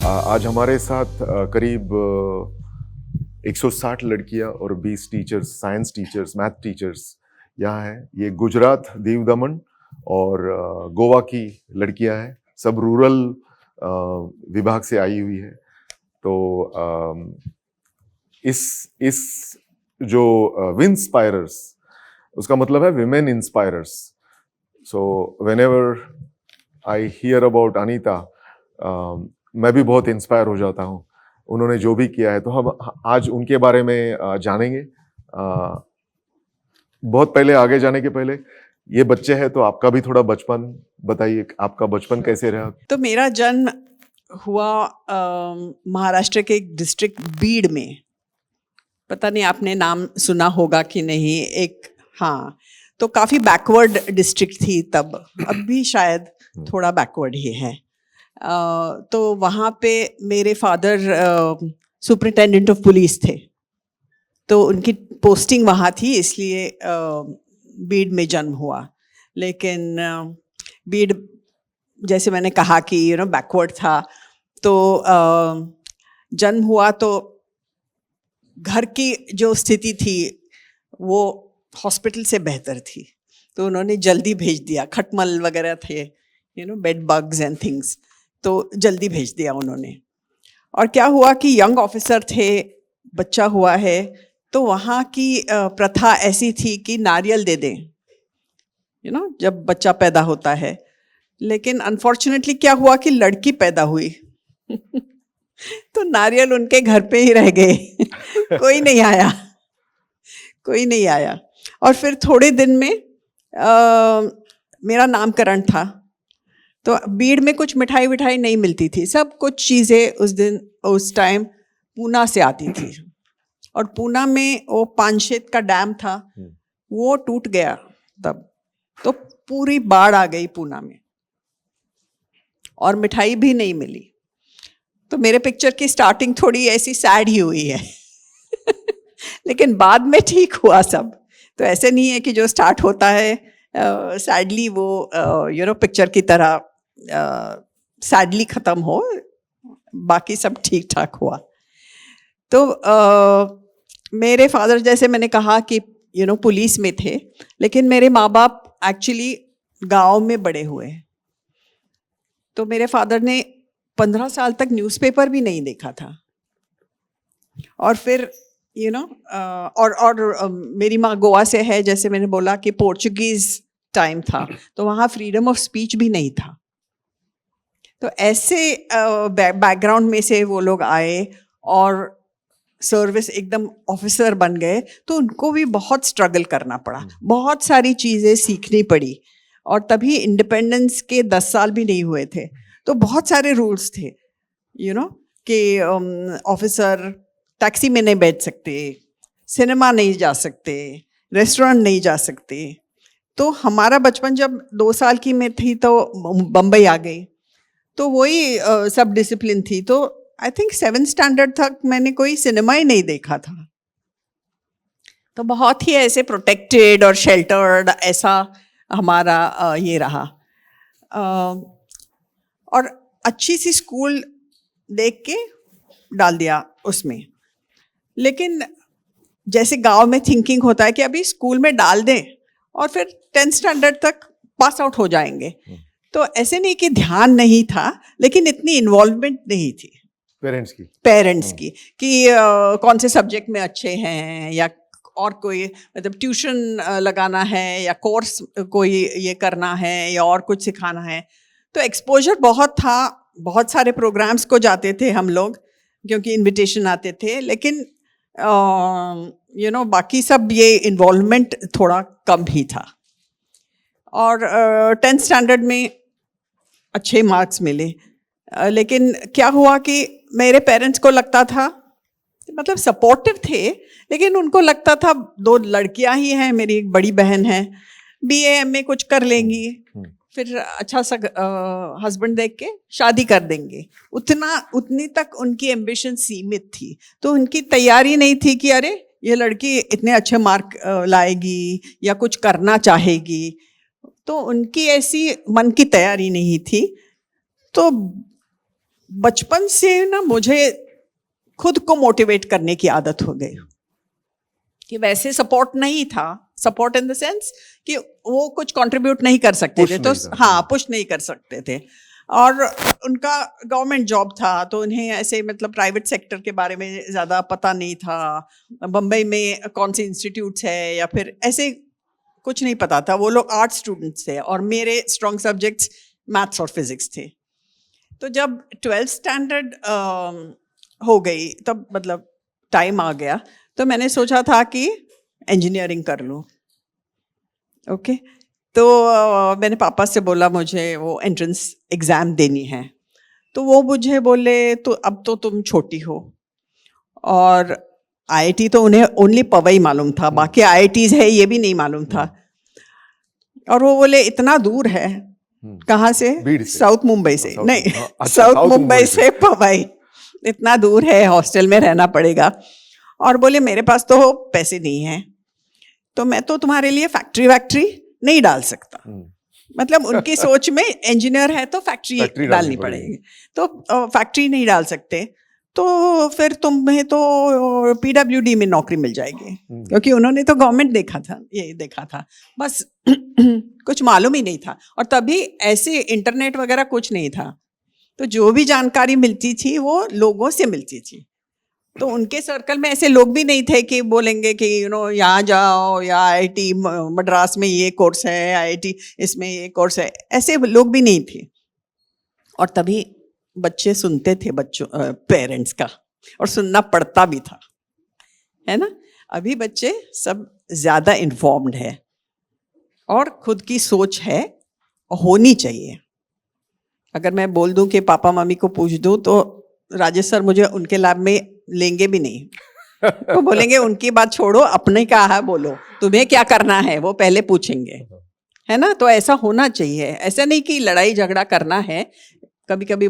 आज हमारे साथ करीब 160 लड़कियां और 20 teachers, science teachers, math teachers यहाँ हैं। ये गुजरात, दीव दमन और गोवा की लड़कियां हैं। सब रूरल विभाग से आई हुई है। तो इस जो विंस्पायरर्स, उसका मतलब है women inspirers. So whenever I hear about Anita, मैं भी बहुत इंस्पायर हो जाता हूँ। उन्होंने जो भी किया है, तो हम आज उनके बारे में जानेंगे। बहुत पहले, आगे जाने के पहले, ये बच्चे हैं तो आपका भी थोड़ा बचपन बताइए, आपका बचपन कैसे रहा? तो मेरा जन्म हुआ महाराष्ट्र के एक डिस्ट्रिक्ट बीड में। पता नहीं आपने नाम सुना होगा कि नहीं। हाँ, तो काफ़ी बैकवर्ड डिस्ट्रिक्ट थी तब, अब भी शायद थोड़ा बैकवर्ड ही है। तो वहाँ पे मेरे फादर सुपरिटेंडेंट ऑफ पुलिस थे, तो उनकी पोस्टिंग वहाँ थी, इसलिए बीड में जन्म हुआ। लेकिन बीड, जैसे मैंने कहा कि बैकवर्ड था, तो जन्म हुआ तो घर की जो स्थिति थी वो हॉस्पिटल से बेहतर थी, तो उन्होंने जल्दी भेज दिया। खटमल वगैरह थे, बेड बग्स एंड थिंग्स, तो जल्दी भेज दिया उन्होंने। और क्या हुआ कि यंग ऑफिसर थे, बच्चा हुआ है, तो वहाँ की प्रथा ऐसी थी कि नारियल दे दें, जब बच्चा पैदा होता है। लेकिन अनफॉर्चुनेटली क्या हुआ कि लड़की पैदा हुई तो नारियल उनके घर पे ही रह गए कोई नहीं आया। और फिर थोड़े दिन में मेरा नामकरण था, तो बीड़ में कुछ मिठाई विठाई नहीं मिलती थी। सब कुछ चीज़ें उस टाइम पूना से आती थी, और पूना में वो पानशेत का डैम था, वो टूट गया तब, तो पूरी बाढ़ आ गई पूना में, और मिठाई भी नहीं मिली। तो मेरे पिक्चर की स्टार्टिंग थोड़ी ऐसी सैड ही हुई है लेकिन बाद में ठीक हुआ सब। तो ऐसे नहीं है कि जो स्टार्ट होता है सैडली वो पिक्चर की तरह सैडली ख़त्म हो, बाकी सब ठीक ठाक हुआ। तो मेरे फादर, जैसे मैंने कहा कि पुलिस में थे, लेकिन मेरे माँ बाप एक्चुअली गांव में बड़े हुए। तो मेरे फादर ने 15 साल तक न्यूज़पेपर भी नहीं देखा था। और फिर मेरी माँ गोवा से है, जैसे मैंने बोला कि पोर्चुगीज़ टाइम था, तो वहाँ फ्रीडम ऑफ स्पीच भी नहीं था। तो ऐसे बैकग्राउंड में से वो लोग आए और सर्विस एकदम ऑफिसर बन गए, तो उनको भी बहुत स्ट्रगल करना पड़ा, बहुत सारी चीज़ें सीखनी पड़ी। और तभी इंडिपेंडेंस के 10 साल भी नहीं हुए थे, तो बहुत सारे रूल्स थे, कि ऑफिसर टैक्सी में नहीं बैठ सकते, सिनेमा नहीं जा सकते, रेस्टोरेंट नहीं जा सकते। तो हमारा बचपन जब 2 साल की मैं थी तो बम्बई आ गई, तो वही सब डिसिप्लिन थी। तो आई थिंक 7th स्टैंडर्ड तक मैंने कोई सिनेमा ही नहीं देखा था। तो बहुत ही ऐसे प्रोटेक्टेड और शेल्टर्ड ऐसा हमारा ये रहा। और अच्छी सी स्कूल देख के डाल दिया उसमें। लेकिन जैसे गांव में थिंकिंग होता है कि अभी स्कूल में डाल दें और फिर 10th स्टैंडर्ड तक पास आउट हो जाएंगे, तो ऐसे नहीं कि ध्यान नहीं था, लेकिन इतनी इन्वॉल्वमेंट नहीं थी पेरेंट्स की कि कौन से सब्जेक्ट में अच्छे हैं, या और कोई मतलब ट्यूशन लगाना है, या कोर्स कोई ये करना है, या और कुछ सिखाना है। तो एक्सपोजर बहुत था, बहुत सारे प्रोग्राम्स को जाते थे हम लोग, क्योंकि इनविटेशन आते थे। लेकिन बाकी सब ये इन्वॉल्वमेंट थोड़ा कम ही था। और 10th स्टैंडर्ड में अच्छे मार्क्स मिले। लेकिन क्या हुआ कि मेरे पेरेंट्स को लगता था, मतलब सपोर्टिव थे, लेकिन उनको लगता था 2 लड़कियां ही हैं, मेरी एक बड़ी बहन है, BA MA कुछ कर लेंगी, फिर अच्छा सा हस्बैंड देख के शादी कर देंगे। उतनी तक उनकी एम्बिशन सीमित थी। तो उनकी तैयारी नहीं थी कि अरे ये लड़की इतने अच्छे मार्क लाएगी या कुछ करना चाहेगी। तो उनकी ऐसी मन की तैयारी नहीं थी। तो बचपन से ना मुझे खुद को मोटिवेट करने की आदत हो गई कि वैसे सपोर्ट नहीं था, सपोर्ट इन द सेंस कि वो कुछ कंट्रीब्यूट नहीं कर सकते Push थे, तो नहीं था। हाँ पुश नहीं कर सकते थे, और उनका गवर्नमेंट जॉब था तो उन्हें ऐसे मतलब प्राइवेट सेक्टर के बारे में ज़्यादा पता नहीं था, बम्बई में कौन सी इंस्टीट्यूट्स है या फिर ऐसे कुछ नहीं पता था। वो लोग आर्ट्स स्टूडेंट्स थे और मेरे स्ट्रॉन्ग सब्जेक्ट्स मैथ्स और फिजिक्स थे। तो जब 12th स्टैंडर्ड हो गई तब मतलब टाइम आ गया, तो मैंने सोचा था कि इंजीनियरिंग कर लूँ। ओके, तो मैंने पापा से बोला मुझे वो एंट्रेंस एग्ज़ाम देनी है, तो वो मुझे बोले तो अब तो तुम छोटी हो, और आईआईटी तो उन्हें ओनली पवई मालूम था, बाकी आईआईटीज है ये भी नहीं मालूम था। और वो बोले इतना दूर है, कहाँ से? बीड़ से। साउथ मुंबई से, साउथ- नहीं हाँ, अच्छा, साउथ साउथ मुंबई मुंबई से पवई, इतना दूर है, हॉस्टल में रहना पड़ेगा। और बोले मेरे पास तो पैसे नहीं है, तो मैं तो तुम्हारे लिए फैक्ट्री वैक्ट्री नहीं डाल सकता। मतलब उनकी सोच में इंजीनियर है तो फैक्ट्री फैक्ट्री डालनी डालनी पड़ेगी, तो फैक्ट्री नहीं डाल सकते, तो फिर तुम्हें तो पीडब्ल्यूडी में नौकरी मिल जाएगी, क्योंकि उन्होंने तो गवर्नमेंट देखा था, ये देखा था बस कुछ मालूम ही नहीं था। और तभी ऐसे इंटरनेट वगैरह कुछ नहीं था, तो जो भी जानकारी मिलती थी वो लोगों से मिलती थी। तो उनके सर्कल में ऐसे लोग भी नहीं थे कि बोलेंगे कि यहाँ जाओ, या आईआईटी मद्रास में ये कोर्स है, आईआईटी इसमें ये कोर्स है, ऐसे लोग भी नहीं थे। और तभी बच्चे सुनते थे बच्चों पेरेंट्स का, और सुनना पड़ता भी था, है ना। अभी बच्चे सब ज़्यादा इन्फॉर्म्ड है और खुद की सोच है, होनी चाहिए। अगर मैं बोल दूं कि पापा मम्मी को पूछ दूं तो राजेश सर मुझे उनके लैब में लेंगे भी नहीं, वो बोलेंगे उनकी बात छोड़ो, अपने क्या है बोलो, तुम्हें क्या करना है वो पहले पूछेंगे, है ना। तो ऐसा होना चाहिए, ऐसा नहीं कि लड़ाई झगड़ा करना है। कभी कभी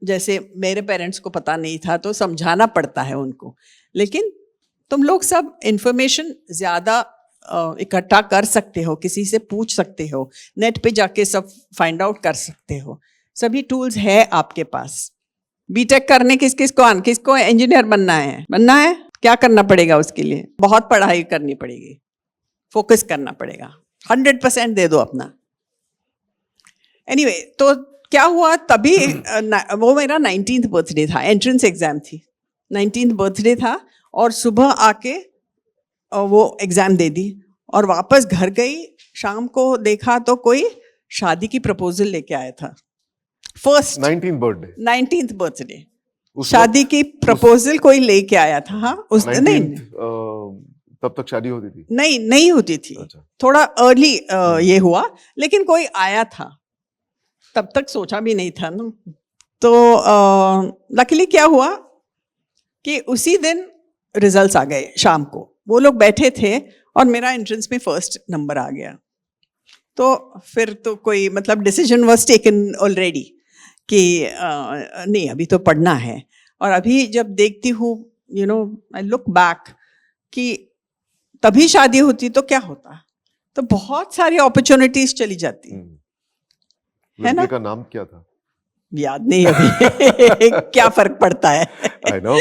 जैसे मेरे पेरेंट्स को पता नहीं था तो समझाना पड़ता है उनको, लेकिन तुम लोग सब इंफॉर्मेशन ज़्यादा इकट्ठा कर सकते हो, किसी से पूछ सकते हो, नेट पे जाके सब फाइंड आउट कर सकते हो, सभी टूल्स है आपके पास। बीटेक करने किसको इंजीनियर बनना है, क्या करना पड़ेगा उसके लिए? बहुत पढ़ाई करनी पड़ेगी, फोकस करना पड़ेगा, 100% दे दो अपना। एनीवे, तो क्या हुआ तभी वो मेरा 19th बर्थडे था, एंट्रेंस एग्जाम थी, 19th बर्थडे था, और सुबह आके वो एग्जाम दे दी और वापस घर गई। शाम को देखा तो कोई शादी की प्रपोजल लेके आया था, फर्स्ट 19th बर्थडे, शादी की प्रपोजल कोई लेके आया था। हाँ, उस नहीं तब तक शादी होती थी? नहीं होती थी। अच्छा। थोड़ा अर्ली ये हुआ, लेकिन कोई आया था, तब तक सोचा भी नहीं था ना। तो लकीली क्या हुआ कि उसी दिन रिजल्ट्स आ गए शाम को, वो लोग बैठे थे और मेरा एंट्रेंस में फर्स्ट नंबर आ गया। तो फिर तो कोई मतलब डिसीजन वाज टेकन ऑलरेडी कि नहीं अभी तो पढ़ना है। और अभी जब देखती हूँ आई लुक बैक कि तभी शादी होती तो क्या होता, तो बहुत सारी अपॉर्चुनिटीज चली जाती, है ना। का नाम क्या था? याद नहीं अभी क्या फर्क पड़ता है? I know.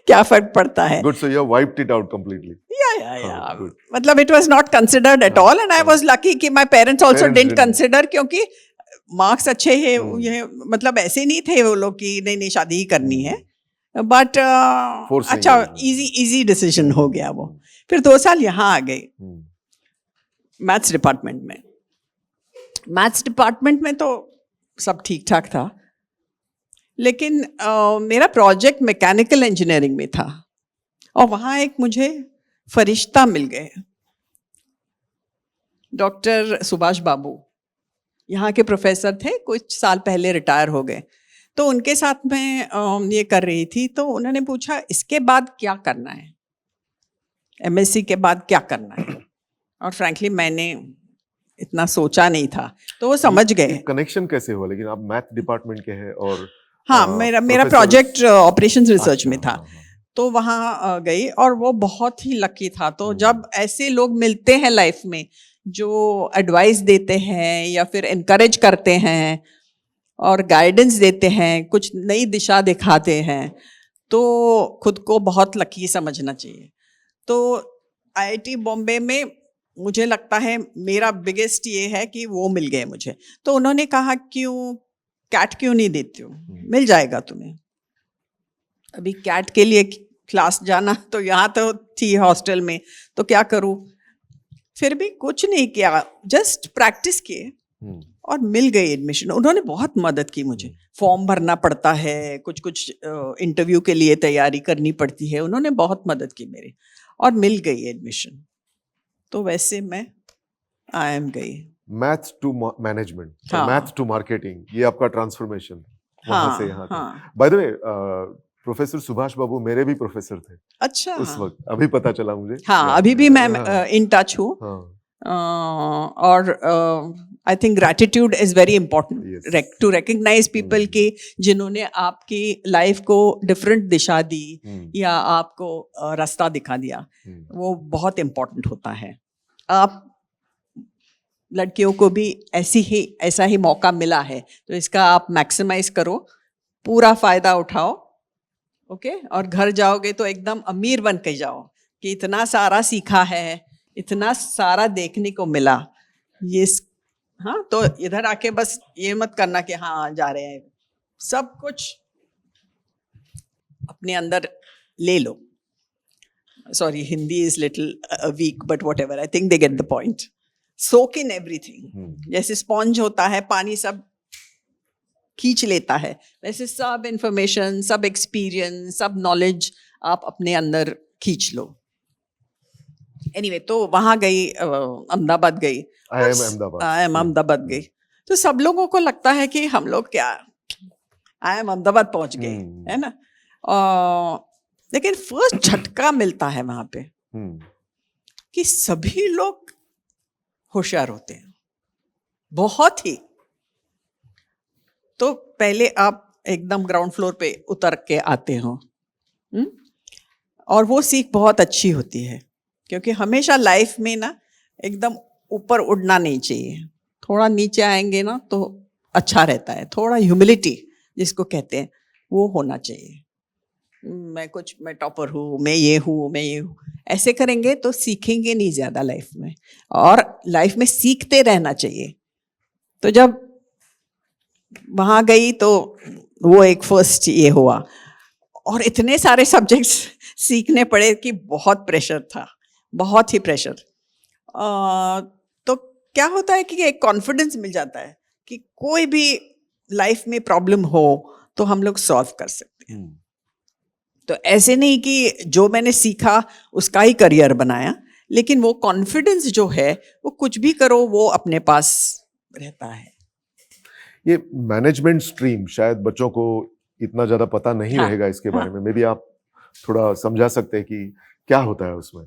क्या फर्क पड़ता है? Good, so you have wiped it out completely. Yeah. मतलब it was not considered at all, and I was lucky कि my parents also didn't consider, क्योंकि मार्क्स अच्छे हैं, ये मतलब ऐसे नहीं थे वो लोग कि नहीं शादी ही करनी है, बट अच्छा इजी डिसीजन हो गया वो। फिर 2 साल यहाँ आ गई मैथ्स डिपार्टमेंट में। मैथ्स डिपार्टमेंट में तो सब ठीक ठाक था, लेकिन मेरा प्रोजेक्ट मैकेनिकल इंजीनियरिंग में था, और वहाँ एक मुझे फरिश्ता मिल गए, डॉक्टर सुभाष बाबू, यहाँ के प्रोफेसर थे, कुछ साल पहले रिटायर हो गए। तो उनके साथ मैं ये कर रही थी, तो उन्होंने पूछा इसके बाद क्या करना है, एमएससी के बाद क्या करना है। और फ्रैंकली मैंने इतना सोचा नहीं था, तो वो समझ गए। कनेक्शन कैसे हुआ? लेकिन आप मैथ डिपार्टमेंट के हैं और हाँ, मेरा प्रोजेक्ट ऑपरेशंस रिसर्च में था, तो वहाँ गई, और वो बहुत ही लकी था। तो जब ऐसे लोग मिलते हैं लाइफ में जो एडवाइस देते हैं या फिर इनकरेज करते हैं, और गाइडेंस देते हैं, कुछ नई दिशा दिखाते हैं, तो खुद को बहुत लकी समझना चाहिए। तो आईआईटी बॉम्बे में मुझे लगता है मेरा बिगेस्ट ये है कि वो मिल गए मुझे। तो उन्होंने कहा कैट क्यों नहीं देती हो, मिल जाएगा तुम्हें। अभी कैट के लिए क्लास जाना, तो यहाँ तो थी हॉस्टल में, तो क्या करूँ, फिर भी कुछ नहीं किया, जस्ट प्रैक्टिस किए और मिल गई एडमिशन। उन्होंने बहुत मदद की मुझे, फॉर्म भरना पड़ता है, कुछ कुछ इंटरव्यू के लिए तैयारी करनी पड़ती है, उन्होंने बहुत मदद की मेरी, और मिल गई एडमिशन। तो वैसे मैं IIM गई। मैथ्स टू मैनेजमेंट, हाँ। मैथ्स टू मार्केटिंग, ये आपका ट्रांसफॉर्मेशन वहां से यहाँ हाँ। तक। By the way, professor Subhash Babu मेरे भी प्रोफेसर थे अच्छा। उस वक्त, अभी पता चला मुझे। हाँ, अभी भी मैं हाँ, इन टच हूँ। हाँ, और I think gratitude is very important Yes. To recognise people की जिन्होंने आपकी लाइफ को डिफरेंट दिशा दी या आपको रास्ता दिखा दिया, वो बहुत इम्पोर्टेंट होता है। आप लड़कियों को भी ऐसा ही मौका मिला है, तो इसका आप मैक्सिमाइज करो, पूरा फायदा उठाओ, ओके। और घर जाओगे तो एकदम अमीर बन के जाओ कि इतना सारा सीखा है, इतना सारा देखने को मिला। ये हाँ, तो इधर आके बस ये मत करना कि हाँ जा रहे हैं, सब कुछ अपने अंदर ले लो। Sorry, Hindi is little weak, but whatever, I think they get the point. Soak in everything, जैसे स्पॉन्ज होता है, पानी सब खींच लेता है, वैसे सब इंफॉर्मेशन, सब एक्सपीरियंस, सब नॉलेज आप अपने अंदर खींच लो। एनीवे, तो वहाँ गई, अहमदाबाद गई, IIM अहमदाबाद गई। तो सब लोगों को लगता है कि हम लोग क्या IIM अहमदाबाद पहुंच गए, है ना। लेकिन फर्स्ट झटका मिलता है वहां पे कि सभी लोग होशियार होते हैं, बहुत ही। तो पहले आप एकदम ग्राउंड फ्लोर पे उतर के आते हो, और वो सीख बहुत अच्छी होती है, क्योंकि हमेशा लाइफ में ना एकदम ऊपर उड़ना नहीं चाहिए, थोड़ा नीचे आएंगे ना तो अच्छा रहता है। थोड़ा ह्यूमिलिटी जिसको कहते हैं वो होना चाहिए। मैं टॉपर हूँ, मैं ये हूँ, ऐसे करेंगे तो सीखेंगे नहीं ज़्यादा लाइफ में, और लाइफ में सीखते रहना चाहिए। तो जब वहाँ गई तो वो एक फर्स्ट ये हुआ, और इतने सारे सब्जेक्ट्स सीखने पड़े कि बहुत प्रेशर था, बहुत ही प्रेशर। तो क्या होता है कि एक कॉन्फिडेंस मिल जाता है कि कोई भी लाइफ में प्रॉब्लम हो तो हम लोग सॉल्व कर सकते हैं। तो ऐसे नहीं कि जो मैंने सीखा उसका ही करियर बनाया, लेकिन वो कॉन्फिडेंस जो है वो कुछ भी करो वो अपने पास रहता है। ये मैनेजमेंट स्ट्रीम शायद बच्चों को इतना ज्यादा पता नहीं रहेगा इसके बारे में, मे बी आप थोड़ा समझा सकते हैं कि क्या होता है उसमें।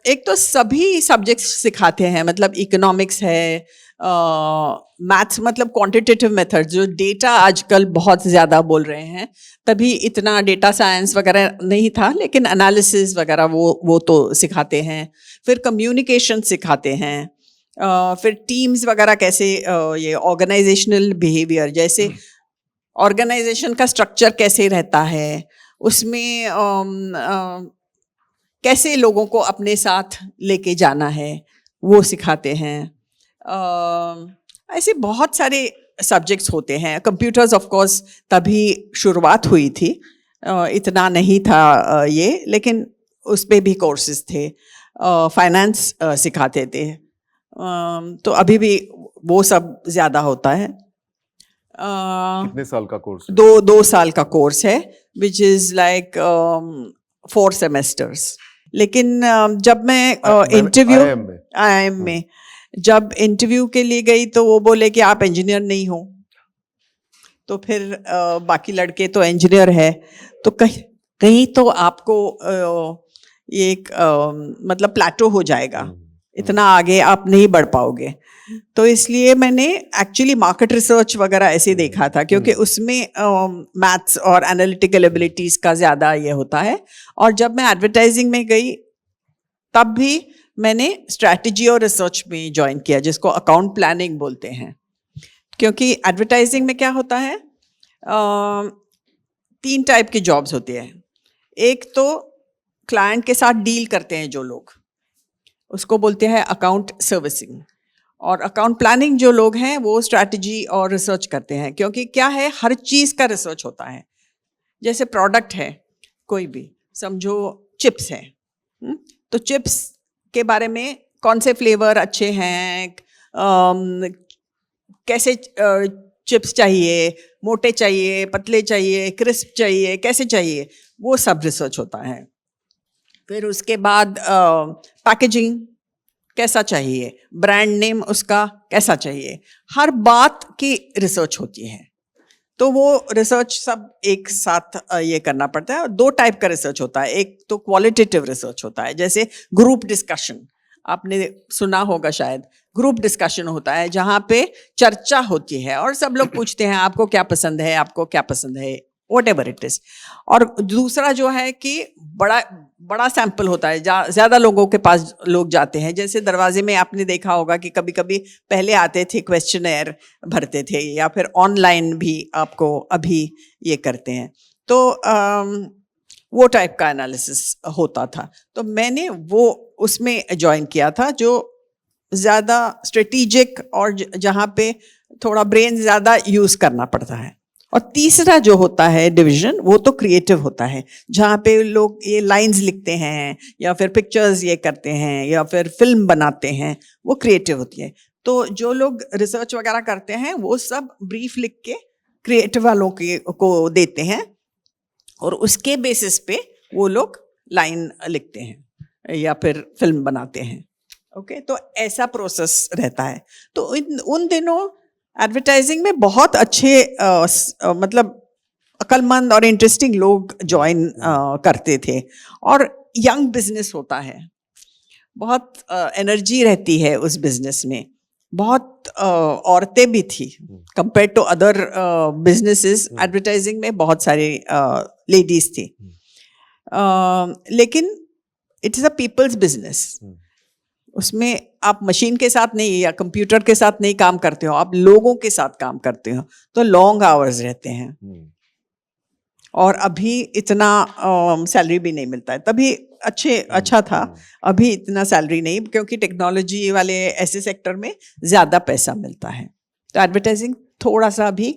एक तो सभी सब्जेक्ट्स सिखाते हैं, मतलब इकोनॉमिक्स है, मैथ्स, मतलब क्वांटिटेटिव मेथड, जो डेटा आजकल बहुत ज़्यादा बोल रहे हैं, तभी इतना डेटा साइंस वगैरह नहीं था, लेकिन एनालिसिस वगैरह वो तो सिखाते हैं। फिर कम्युनिकेशन सिखाते हैं, फिर टीम्स वगैरह कैसे, ये ऑर्गेनाइजेशनल बिहेवियर, जैसे ऑर्गेनाइजेशन का स्ट्रक्चर कैसे रहता है, उसमें कैसे लोगों को अपने साथ लेके जाना है, वो सिखाते हैं। ऐसे बहुत सारे सब्जेक्ट्स होते हैं। कंप्यूटर्स ऑफ कोर्स तभी शुरुआत हुई थी, इतना नहीं था ये, लेकिन उस पे भी कोर्सेज थे। फाइनेंस सिखाते थे, तो अभी भी वो सब ज़्यादा होता है। कितने साल का कोर्स? 2 साल का कोर्स है, विच इज़ लाइक 4 सेमेस्टर्स। लेकिन जब मैं इंटरव्यू IIM में जब इंटरव्यू के लिए गई तो वो बोले कि आप इंजीनियर नहीं हो। तो फिर बाकी लड़के तो इंजीनियर है, तो कहीं तो आपको ये एक मतलब प्लेटो हो जाएगा, इतना आगे आप नहीं बढ़ पाओगे। तो इसलिए मैंने एक्चुअली मार्केट रिसर्च वगैरह ऐसे देखा था, क्योंकि उसमें मैथ्स और एनालिटिकल एबिलिटीज़ का ज़्यादा ये होता है। और जब मैं एडवर्टाइजिंग में गई तब भी मैंने स्ट्रैटेजी और रिसर्च में ज्वाइन किया, जिसको अकाउंट प्लानिंग बोलते हैं। क्योंकि एडवर्टाइजिंग में क्या होता है, 3 टाइप की जॉब्स होती है। एक तो क्लाइंट के साथ डील करते हैं जो लोग, उसको बोलते हैं अकाउंट सर्विसिंग। और अकाउंट प्लानिंग जो लोग हैं वो स्ट्रैटेजी और रिसर्च करते हैं, क्योंकि क्या है, हर चीज़ का रिसर्च होता है। जैसे प्रोडक्ट है कोई भी, समझो चिप्स है, तो चिप्स के बारे में कौन से फ्लेवर अच्छे हैं, कैसे चिप्स चाहिए, मोटे चाहिए, पतले चाहिए, क्रिस्प चाहिए, कैसे चाहिए, वो सब रिसर्च होता है। फिर उसके बाद पैकेजिंग कैसा चाहिए, ब्रांड नेम उसका कैसा चाहिए, हर बात की रिसर्च होती है। तो वो रिसर्च सब एक साथ ये करना पड़ता है। और 2 टाइप का रिसर्च होता है, एक तो क्वालिटेटिव रिसर्च होता है, जैसे ग्रुप डिस्कशन, आपने सुना होगा शायद, ग्रुप डिस्कशन होता है जहाँ पे चर्चा होती है और सब लोग पूछते हैं आपको क्या पसंद है, आपको क्या पसंद है, वॉट एवर इट इज। और दूसरा जो है कि बड़ा बड़ा सैंपल होता है, ज़्यादा लोगों के पास लोग जाते हैं। जैसे दरवाजे में आपने देखा होगा कि कभी कभी पहले आते थे, क्वेश्चनेयर भरते थे, या फिर ऑनलाइन भी आपको अभी ये करते हैं। तो वो टाइप का एनालिसिस होता था। तो मैंने वो उसमें ज्वाइन किया था, जो ज़्यादा स्ट्रेटिजिक और जहाँ पे थोड़ा ब्रेन ज़्यादा यूज़ करना पड़ता है। और तीसरा जो होता है डिवीजन, वो तो क्रिएटिव होता है, जहाँ पे लोग ये लाइंस लिखते हैं या फिर पिक्चर्स ये करते हैं या फिर फिल्म बनाते हैं, वो क्रिएटिव होती है। तो जो लोग रिसर्च वगैरह करते हैं वो सब ब्रीफ लिख के क्रिएटिव वालों को देते हैं, और उसके बेसिस पे वो लोग लाइन लिखते हैं या फिर फिल्म बनाते हैं। ओके, तो ऐसा प्रोसेस रहता है। तो उन दिनों एडवर्टाइजिंग में बहुत अच्छे मतलब अक्लमंद और इंटरेस्टिंग लोग ज्वाइन करते थे, और यंग बिजनेस होता है, बहुत एनर्जी रहती है उस बिजनेस में, बहुत औरतें भी थी compare to other businesses. Advertising में बहुत सारे लेडीज थी, लेकिन it is a people's business. उसमें आप मशीन के साथ नहीं या कंप्यूटर के साथ नहीं काम करते हो, आप लोगों के साथ काम करते हो, तो लॉन्ग आवर्स रहते हैं। और अभी इतना सैलरी भी नहीं मिलता है, तभी अच्छा था, अभी इतना सैलरी नहीं, क्योंकि टेक्नोलॉजी वाले ऐसे सेक्टर में ज़्यादा पैसा मिलता है। तो एडवर्टाइजिंग थोड़ा सा अभी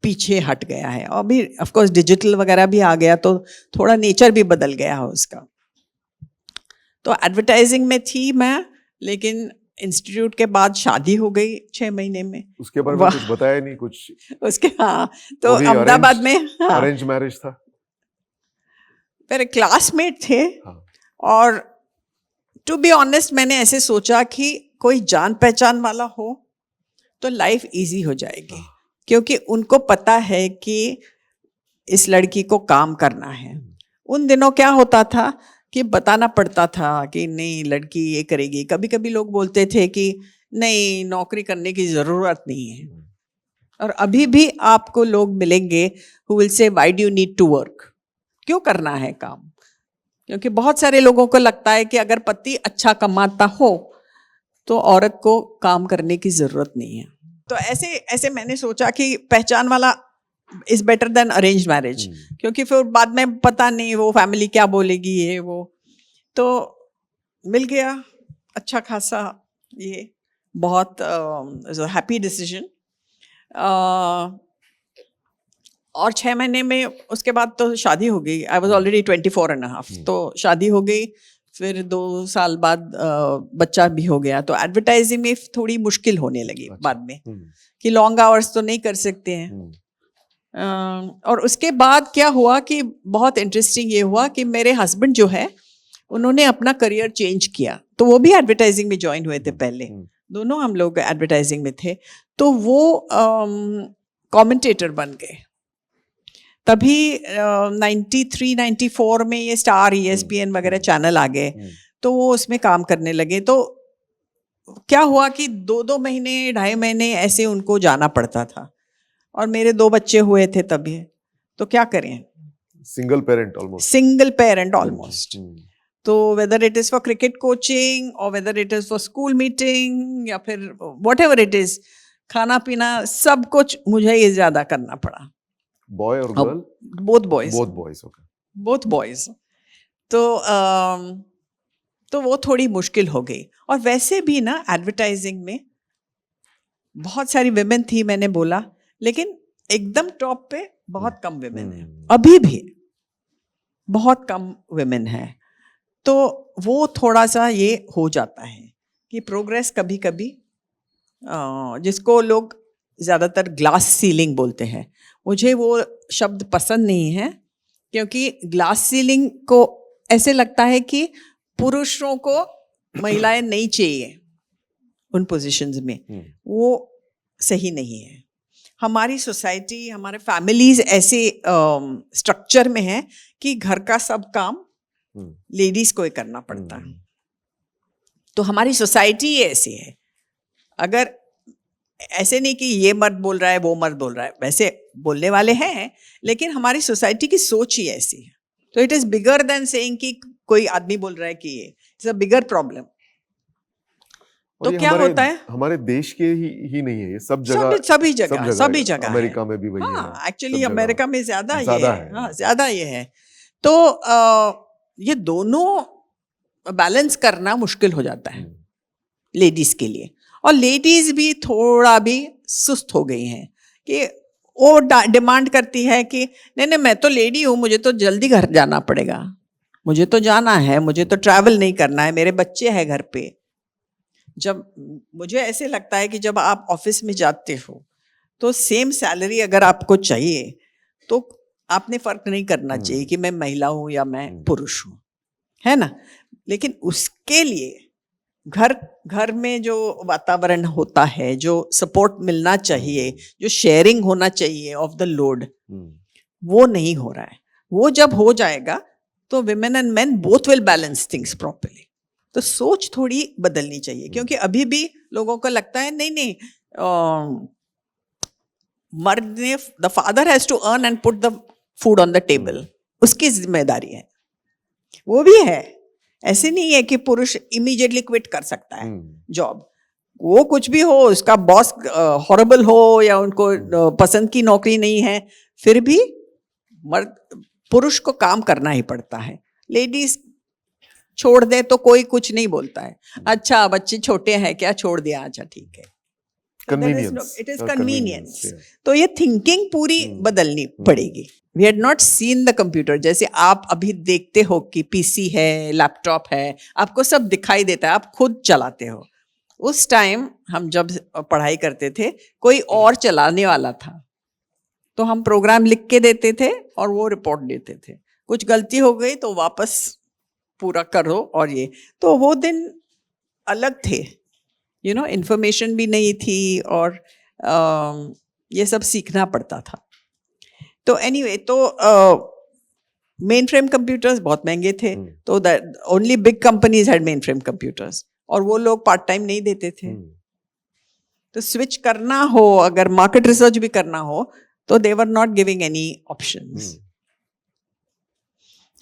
पीछे हट गया है, और अभी ऑफ कोर्स डिजिटल वगैरह भी आ गया, तो थोड़ा नेचर भी बदल गया है उसका। तो एडवर्टाइजिंग में थी मैं, लेकिन इंस्टीट्यूट के बाद शादी हो गई 6 महीने में। उसके बारे में कुछ बताया नहीं कुछ? उसके तो अहमदाबाद में अरेंज मैरिज था? मेरे क्लासमेट थे। हाँ। और टू बी ऑनेस्ट मैंने ऐसे सोचा कि कोई जान पहचान वाला हो तो लाइफ इजी हो जाएगी, क्योंकि उनको पता है कि इस लड़की को काम करना है। उन दिनों क्या होता था कि बताना पड़ता था कि नहीं लड़की ये करेगी। कभी कभी लोग बोलते थे कि नहीं नौकरी करने की ज़रूरत नहीं है, और अभी भी आपको लोग मिलेंगे who will say why do you need to work, क्यों करना है काम। क्योंकि बहुत सारे लोगों को लगता है कि अगर पति अच्छा कमाता हो तो औरत को काम करने की ज़रूरत नहीं है। तो ऐसे ऐसे मैंने सोचा कि पहचान वाला is better than arrange marriage, क्योंकि फिर बाद में पता नहीं वो फैमिली क्या बोलेगी ये वो। तो मिल गया अच्छा खासा, ये बहुत हैप्पी डिसीजन। और 6 महीने में उसके बाद तो शादी हो गई। आई वॉज ऑलरेडी 24.5, तो शादी हो गई। फिर 2 साल बाद बच्चा भी हो गया। तो एडवर्टाइजिंग में थोड़ी मुश्किल होने लगी बाद में, कि लॉन्ग आवर्स तो नहीं कर सकते हैं। और उसके बाद क्या हुआ कि बहुत इंटरेस्टिंग ये हुआ कि मेरे हस्बैंड जो है उन्होंने अपना करियर चेंज किया, तो वो भी एडवर्टाइजिंग में ज्वाइन हुए थे पहले। दोनों हम लोग एडवर्टाइजिंग में थे। तो वो कमेंटेटर बन गए। तभी 93-94 में ये स्टार ESPN वगैरह चैनल आ गए, तो वो उसमें काम करने लगे। तो क्या हुआ कि 2-2 महीने 2.5 महीने ऐसे उनको जाना पड़ता था, और मेरे 2 बच्चे हुए थे तभी। तो क्या करें, सिंगल पेरेंट ऑलमोस्ट। तो whether it is for cricket coaching और whether it is for school meeting या फिर व्हाटएवर इट इज़, खाना पीना सब कुछ मुझे ही ज्यादा करना पड़ा. बॉय और girl? Both boys. Both boys. Okay. Both boys. तो वो थोड़ी मुश्किल हो गई. और वैसे भी ना एडवर्टाइजिंग में बहुत सारी विमेन थी, मैंने बोला, लेकिन एकदम टॉप पे बहुत कम विमेन है. अभी भी बहुत कम विमेन है. तो वो थोड़ा सा ये हो जाता है कि प्रोग्रेस कभी कभी, जिसको लोग ज़्यादातर ग्लास सीलिंग बोलते हैं, मुझे वो शब्द पसंद नहीं है, क्योंकि ग्लास सीलिंग को ऐसे लगता है कि पुरुषों को महिलाएं नहीं चाहिए उन पोजीशंस में. वो सही नहीं है. हमारी सोसाइटी, हमारे फैमिलीज ऐसे स्ट्रक्चर में है कि घर का सब काम लेडीज को ही करना पड़ता है. तो हमारी सोसाइटी ऐसी है. अगर ऐसे नहीं कि ये मर्द बोल रहा है वो मर्द बोल रहा है, वैसे बोलने वाले हैं, लेकिन हमारी सोसाइटी की सोच ही ऐसी है. तो it is bigger than saying कि कोई आदमी बोल रहा है कि ये इट्स अ बिगर प्रॉब्लम. तो क्या होता है, हमारे देश के ही नहीं है ये, सब जगह, सभी जगह अमेरिका में भी वही है. हाँ, एक्चुअली अमेरिका में ज्यादा ये है. हाँ, ज्यादा ये है. तो ये दोनों बैलेंस करना मुश्किल हो जाता है लेडीज के लिए. और लेडीज भी थोड़ा भी सुस्त हो गई हैं कि वो डिमांड करती है कि नहीं नहीं, मैं तो लेडी हूँ, मुझे तो जल्दी घर जाना पड़ेगा, मुझे तो जाना है, मुझे तो ट्रैवल नहीं करना है, मेरे बच्चे हैं घर पे. जब मुझे ऐसे लगता है कि जब आप ऑफिस में जाते हो तो सेम सैलरी अगर आपको चाहिए तो आपने फर्क नहीं करना चाहिए कि मैं महिला हूँ या मैं पुरुष हूँ, है ना. लेकिन उसके लिए घर में जो वातावरण होता है, जो सपोर्ट मिलना चाहिए, जो शेयरिंग होना चाहिए ऑफ द लोड, वो नहीं हो रहा है. वो जब हो जाएगा तो women and main both will balance things properly. तो सोच थोड़ी बदलनी चाहिए, क्योंकि अभी भी लोगों को लगता है नहीं नहीं, मर्द ने, the father has to earn and put the food on the table, उसकी जिम्मेदारी है. वो भी है, ऐसे नहीं है कि पुरुष इमीडिएटली क्विट कर सकता है जॉब. वो कुछ भी हो, उसका बॉस हॉरेबल हो या उनको पसंद की नौकरी नहीं है, फिर भी मर्द, पुरुष को काम करना ही पड़ता है. लेडीज छोड़ दे तो कोई कुछ नहीं बोलता है. अच्छा बच्चे छोटे हैं क्या, छोड़ दिया, अच्छा ठीक है. It is convenience. तो ये थिंकिंग पूरी बदलनी पड़ेगी. We had not seen the computer. जैसे आप अभी देखते हो कि पीसी है, लैपटॉप है, आपको सब दिखाई देता है, आप खुद चलाते हो. उस टाइम हम जब पढ़ाई करते थे, कोई और चलाने वाला था, तो हम प्रोग्राम लिख के देते थे और वो रिपोर्ट देते थे. कुछ गलती हो गई तो वापस पूरा करो. और ये तो वो दिन अलग थे, यू नो, इन्फॉर्मेशन भी नहीं थी और ये सब सीखना पड़ता था. तो एनीवे, तो मेन फ्रेम कंप्यूटर्स बहुत महंगे थे, तो only big companies had main frame computers, और वो लोग पार्ट टाइम नहीं देते थे. तो स्विच करना हो, अगर मार्केट रिसर्च भी करना हो, तो they were not giving any options.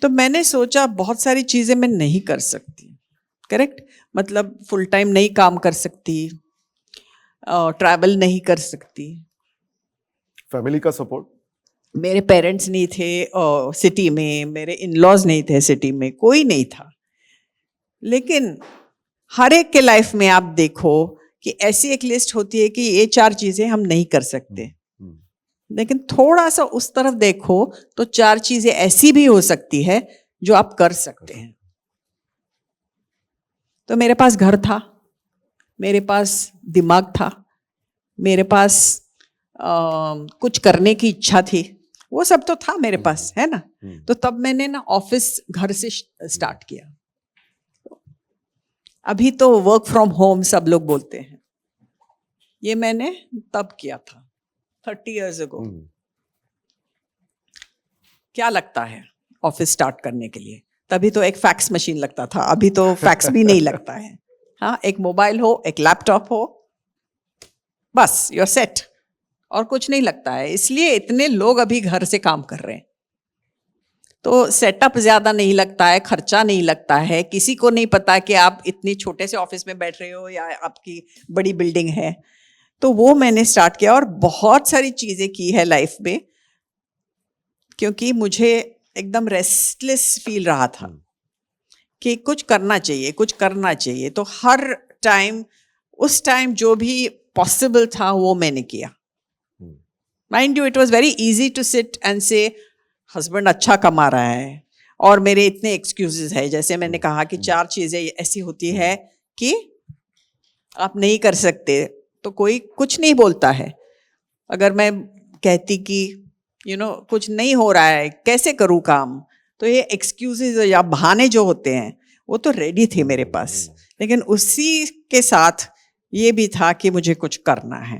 तो मैंने सोचा बहुत सारी चीजें मैं नहीं कर सकती. करेक्ट, मतलब फुल टाइम नहीं काम कर सकती, ट्रैवल नहीं कर सकती. फैमिली का सपोर्ट? मेरे पेरेंट्स नहीं थे सिटी में, मेरे इन लॉज नहीं थे सिटी में, कोई नहीं था. लेकिन हर एक के लाइफ में आप देखो कि ऐसी एक लिस्ट होती है कि ये 4 चीजें हम नहीं कर सकते. लेकिन थोड़ा सा उस तरफ देखो तो 4 चीजें ऐसी भी हो सकती है जो आप कर सकते हैं. तो मेरे पास घर था, मेरे पास दिमाग था, मेरे पास कुछ करने की इच्छा थी, वो सब तो था मेरे पास, है ना. तो तब मैंने ना ऑफिस घर से स्टार्ट किया. अभी तो वर्क फ्रॉम होम सब लोग बोलते हैं, ये मैंने तब किया था 30 years ago. क्या लगता है ऑफिस स्टार्ट करने के लिए? तभी तो एक फैक्स मशीन लगता था, अभी तो फैक्स भी नहीं लगता है. हाँ, एक मोबाइल हो, एक लैपटॉप हो, बस यू आर सेट, और कुछ नहीं लगता है. इसलिए इतने लोग अभी घर से काम कर रहे हैं. तो सेटअप ज्यादा नहीं लगता है, खर्चा नहीं लगता है, किसी को नहीं पता कि आप इतने छोटे से ऑफिस में बैठ रहे हो या आपकी बड़ी बिल्डिंग है. तो वो मैंने स्टार्ट किया और बहुत सारी चीज़ें की है लाइफ में, क्योंकि मुझे एकदम रेस्टलेस फील रहा था कि कुछ करना चाहिए, कुछ करना चाहिए। तो हर टाइम, उस टाइम जो भी पॉसिबल था वो मैंने किया। Mind you, it was very easy to sit and say husband अच्छा कमा रहा है और मेरे इतने एक्सक्यूजेस है। जैसे मैंने कहा कि 4 चीज़ें ऐसी होती है कि आप नहीं कर सकते, तो कोई कुछ नहीं बोलता है। अगर मैं कहती कि कुछ नहीं हो रहा है, कैसे करूँ काम, तो ये एक्सक्यूजेज या बहाने जो होते हैं वो तो रेडी थे मेरे पास। लेकिन उसी के साथ ये भी था कि मुझे कुछ करना है।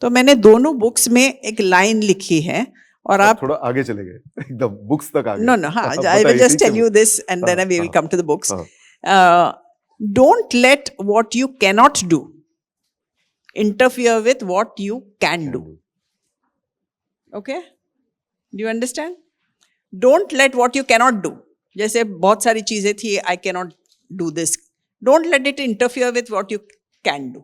तो मैंने दोनों बुक्स में एक लाइन लिखी है, और आप थोड़ा आगे चले गए, एकदम बुक्स तक आ गए। नो हाँ, अब आई विल बताइए, जस्ट ठीक है, tell you this and then we will come to the books. हाँ, don't let what you cannot do interfere with what you can do. Okay, do you understand? Don't let what you cannot do, जैसे बहुत सारी चीजें थी, I cannot do this, don't let it interfere with what you can do.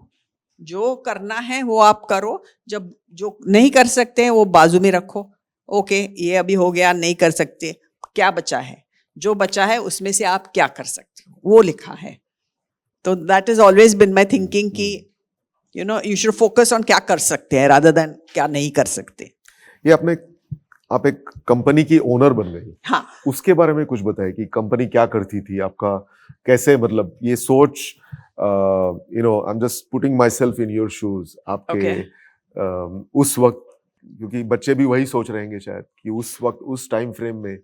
जो करना है वो आप करो, जब जो नहीं कर सकते हैं वो बाजू में रखो। ओके, ये अभी हो गया, नहीं कर सकते, क्या बचा है, जो बचा है उसमें से आप क्या कर सकते हो, वो लिखा है। तो that is always been my thinking कि यू शुड फोकस ऑन क्या कर सकते हैं रादर देन क्या नहीं कर सकते। ये आप एक कंपनी की ओनर बन गई, हाँ, उसके बारे में कुछ बताएं कि कंपनी क्या करती थी, आपका कैसे, मतलब ये सोच, I am just putting my self in your shoes, आपके उस वक्त, क्योंकि बच्चे भी वही सोच रहेंगे शायद कि उस वक्त, उस टाइम फ्रेम में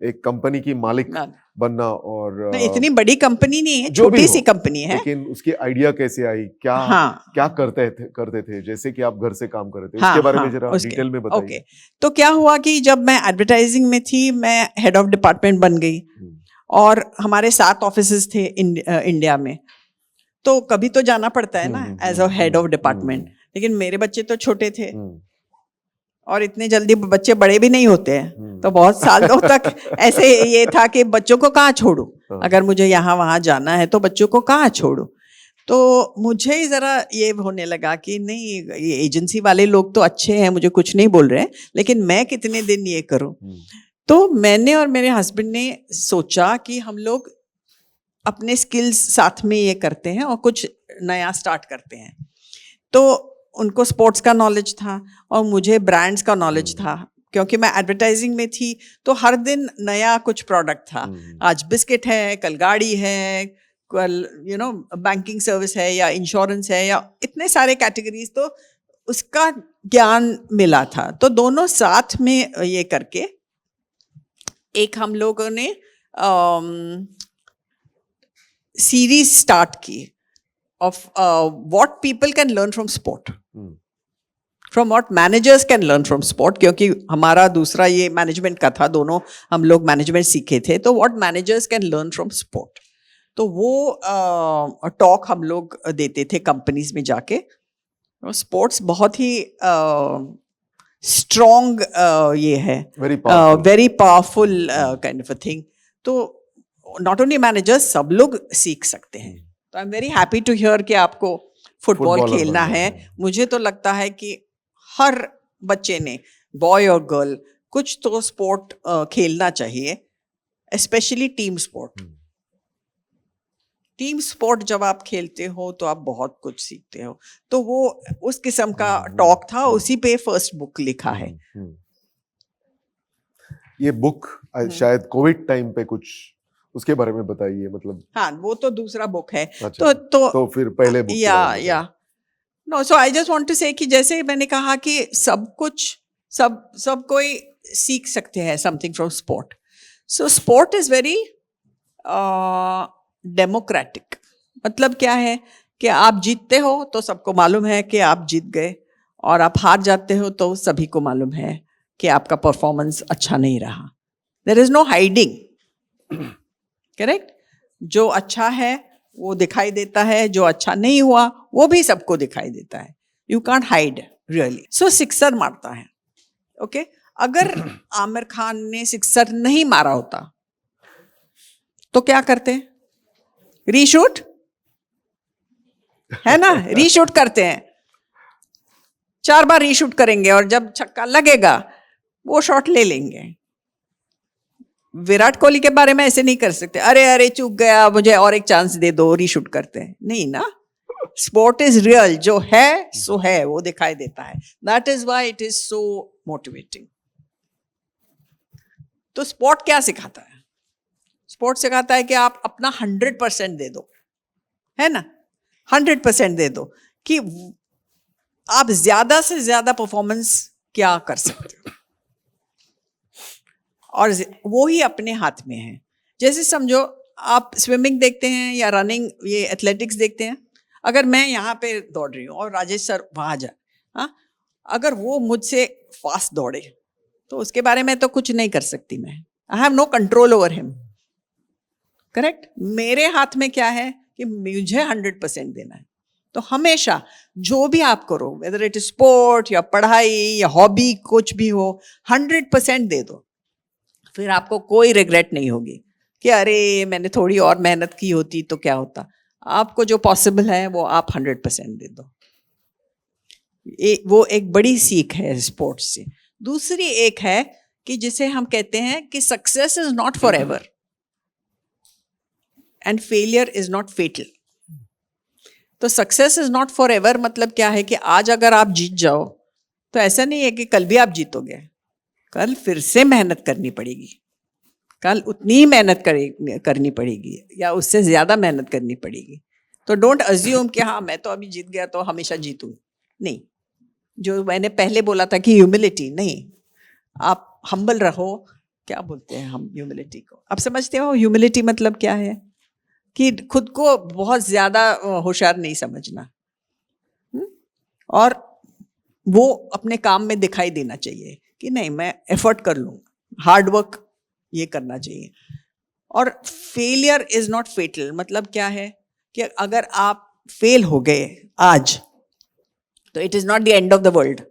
एक कंपनी की मालिक बनना, और इतनी बड़ी कंपनी नहीं है, जो भी छोटी हो, सी कंपनी है। लेकिन उसकी आइडिया कैसे आई, क्या हाँ, क्या करते थे, जैसे कि आप घर से काम कर रहे थे, हाँ, उसके बारे में हाँ, जरा उसके डिटेल में बताइए। ओके। तो क्या हुआ कि जब मैं एडवर्टाइजिंग में थी, मैं हेड ऑफ डिपार्टमेंट बन गई, और हमारे 7 ऑफिसेस थे इंडिया में। तो कभी तो जाना पड़ता है ना as a head of department, लेकिन मेरे बच्चे तो छोटे थे और इतने जल्दी बच्चे बड़े भी नहीं होते हैं, तो बहुत सालों तक ऐसे ये था कि बच्चों को कहाँ छोड़ूं, अगर मुझे यहाँ वहाँ जाना है तो बच्चों को कहाँ छोड़ूं। तो मुझे ज़रा ये होने लगा कि नहीं, ये एजेंसी वाले लोग तो अच्छे हैं, मुझे कुछ नहीं बोल रहे हैं, लेकिन मैं कितने दिन ये करूं। तो मैंने और मेरे हस्बैंड ने सोचा कि हम लोग अपने स्किल्स साथ में ये करते हैं और कुछ नया स्टार्ट करते हैं। तो उनको स्पोर्ट्स का नॉलेज था और मुझे ब्रांड्स का नॉलेज था, क्योंकि मैं एडवर्टाइजिंग में थी, तो हर दिन नया कुछ प्रोडक्ट था। आज बिस्किट है, कल गाड़ी है, कल बैंकिंग सर्विस है या इंश्योरेंस है, या इतने सारे कैटेगरीज, तो उसका ज्ञान मिला था। तो दोनों साथ में ये करके एक हम लोगों ने सीरीज स्टार्ट की of what people can learn from sport, from what managers can learn from sport, क्योंकि हमारा दूसरा ये मैनेजमेंट का था, दोनों हम लोग मैनेजमेंट सीखे थे। तो what managers can learn from sport, तो वो टॉक हम लोग देते थे कंपनीज में जाके। स्पोर्ट्स बहुत ही स्ट्रॉन्ग ये है, very powerful kind of a thing. तो नॉट ओनली मैनेजर्स, सब लोग सीख सकते हैं। तो I am very happy to hear कि आपको फुटबॉल खेलना है। मुझे तो लगता है कि हर बच्चे ने, बॉय और गर्ल, कुछ तो स्पोर्ट खेलना चाहिए, specially team sport. Team sport जब आप खेलते हो तो आप बहुत कुछ सीखते हो। तो वो उस किस्म का टॉक था, उसी पे फर्स्ट बुक लिखा है। ये बुक शायद कोविड टाइम पे कुछ, उसके बारे में बताइए, मतलब। हाँ, वो तो दूसरा बुक है। अच्छा, तो फिर पहले बुक या no, so I just want to say कि जैसे मैंने कहा कि सब कुछ, सब कोई सीख सकते हैं something from sport. So sport is very democratic. मतलब क्या है कि आप जीतते हो तो सबको मालूम है कि आप जीत गए, और आप हार जाते हो तो सभी को मालूम है कि आपका परफॉर्मेंस अच्छा नहीं रहा। There is no hiding, correct? जो अच्छा है वो दिखाई देता है, जो अच्छा नहीं हुआ वो भी सबको दिखाई देता है। You can't hide really. So sixer मारता है, ओके? अगर आमिर खान ने सिक्सर नहीं मारा होता तो क्या करते? रीशूट, है ना? रीशूट करते हैं। 4 बार रीशूट करेंगे और जब छक्का लगेगा वो शॉट ले लेंगे। विराट कोहली के बारे में ऐसे नहीं कर सकते, अरे अरे चूक गया, मुझे और एक चांस दे दो, रीशूट करते हैं नहीं ना। स्पोर्ट इज रियल, जो है सो है, वो दिखाई देता है। That is why it is so motivating. तो स्पोर्ट क्या सिखाता है? स्पोर्ट सिखाता है कि आप अपना 100% दे दो, है ना, 100% दे दो कि आप ज्यादा से ज्यादा परफॉर्मेंस क्या कर सकते हो, और वो ही अपने हाथ में है। जैसे समझो आप स्विमिंग देखते हैं या रनिंग, ये एथलेटिक्स देखते हैं। अगर मैं यहाँ पे दौड़ रही हूँ और राजेश सर वहाँ जाए, हाँ, अगर वो मुझसे फास्ट दौड़े तो उसके बारे में तो कुछ नहीं कर सकती मैं। I have no control over him, correct. मेरे हाथ में क्या है कि मुझे 100% देना है। तो हमेशा जो भी आप करो, वेदर इट इज स्पोर्ट या पढ़ाई या हॉबी, कुछ भी हो, 100% दे दो। फिर आपको कोई रिग्रेट नहीं होगी कि अरे मैंने थोड़ी और मेहनत की होती तो क्या होता। आपको जो पॉसिबल है वो आप 100% दे दो। वो एक बड़ी सीख है स्पोर्ट्स से। दूसरी एक है कि जिसे हम कहते हैं कि success is not forever and failure is not fatal. तो success is not forever मतलब क्या है कि आज अगर आप जीत जाओ तो ऐसा नहीं है कि कल भी आप जीतोगे। कल फिर से मेहनत करनी पड़ेगी, कल उतनी ही मेहनत करनी पड़ेगी या उससे ज़्यादा मेहनत करनी पड़ेगी। तो डोंट अज्यूम कि हाँ मैं तो अभी जीत गया तो हमेशा जीतूँ, नहीं। जो मैंने पहले बोला था कि ह्यूमिलिटी, नहीं, आप हम्बल रहो। क्या बोलते हैं हम ह्यूमिलिटी को? आप समझते हो ह्यूमिलिटी मतलब क्या है? कि खुद को बहुत ज़्यादा होशियार नहीं समझना, और वो अपने काम में दिखाई देना चाहिए कि नहीं मैं एफर्ट कर लूँ, हार्ड वर्क ये करना चाहिए। और फेलियर इज नॉट फेटल मतलब क्या है कि अगर आप फेल हो गए आज तो it is not the end of the world.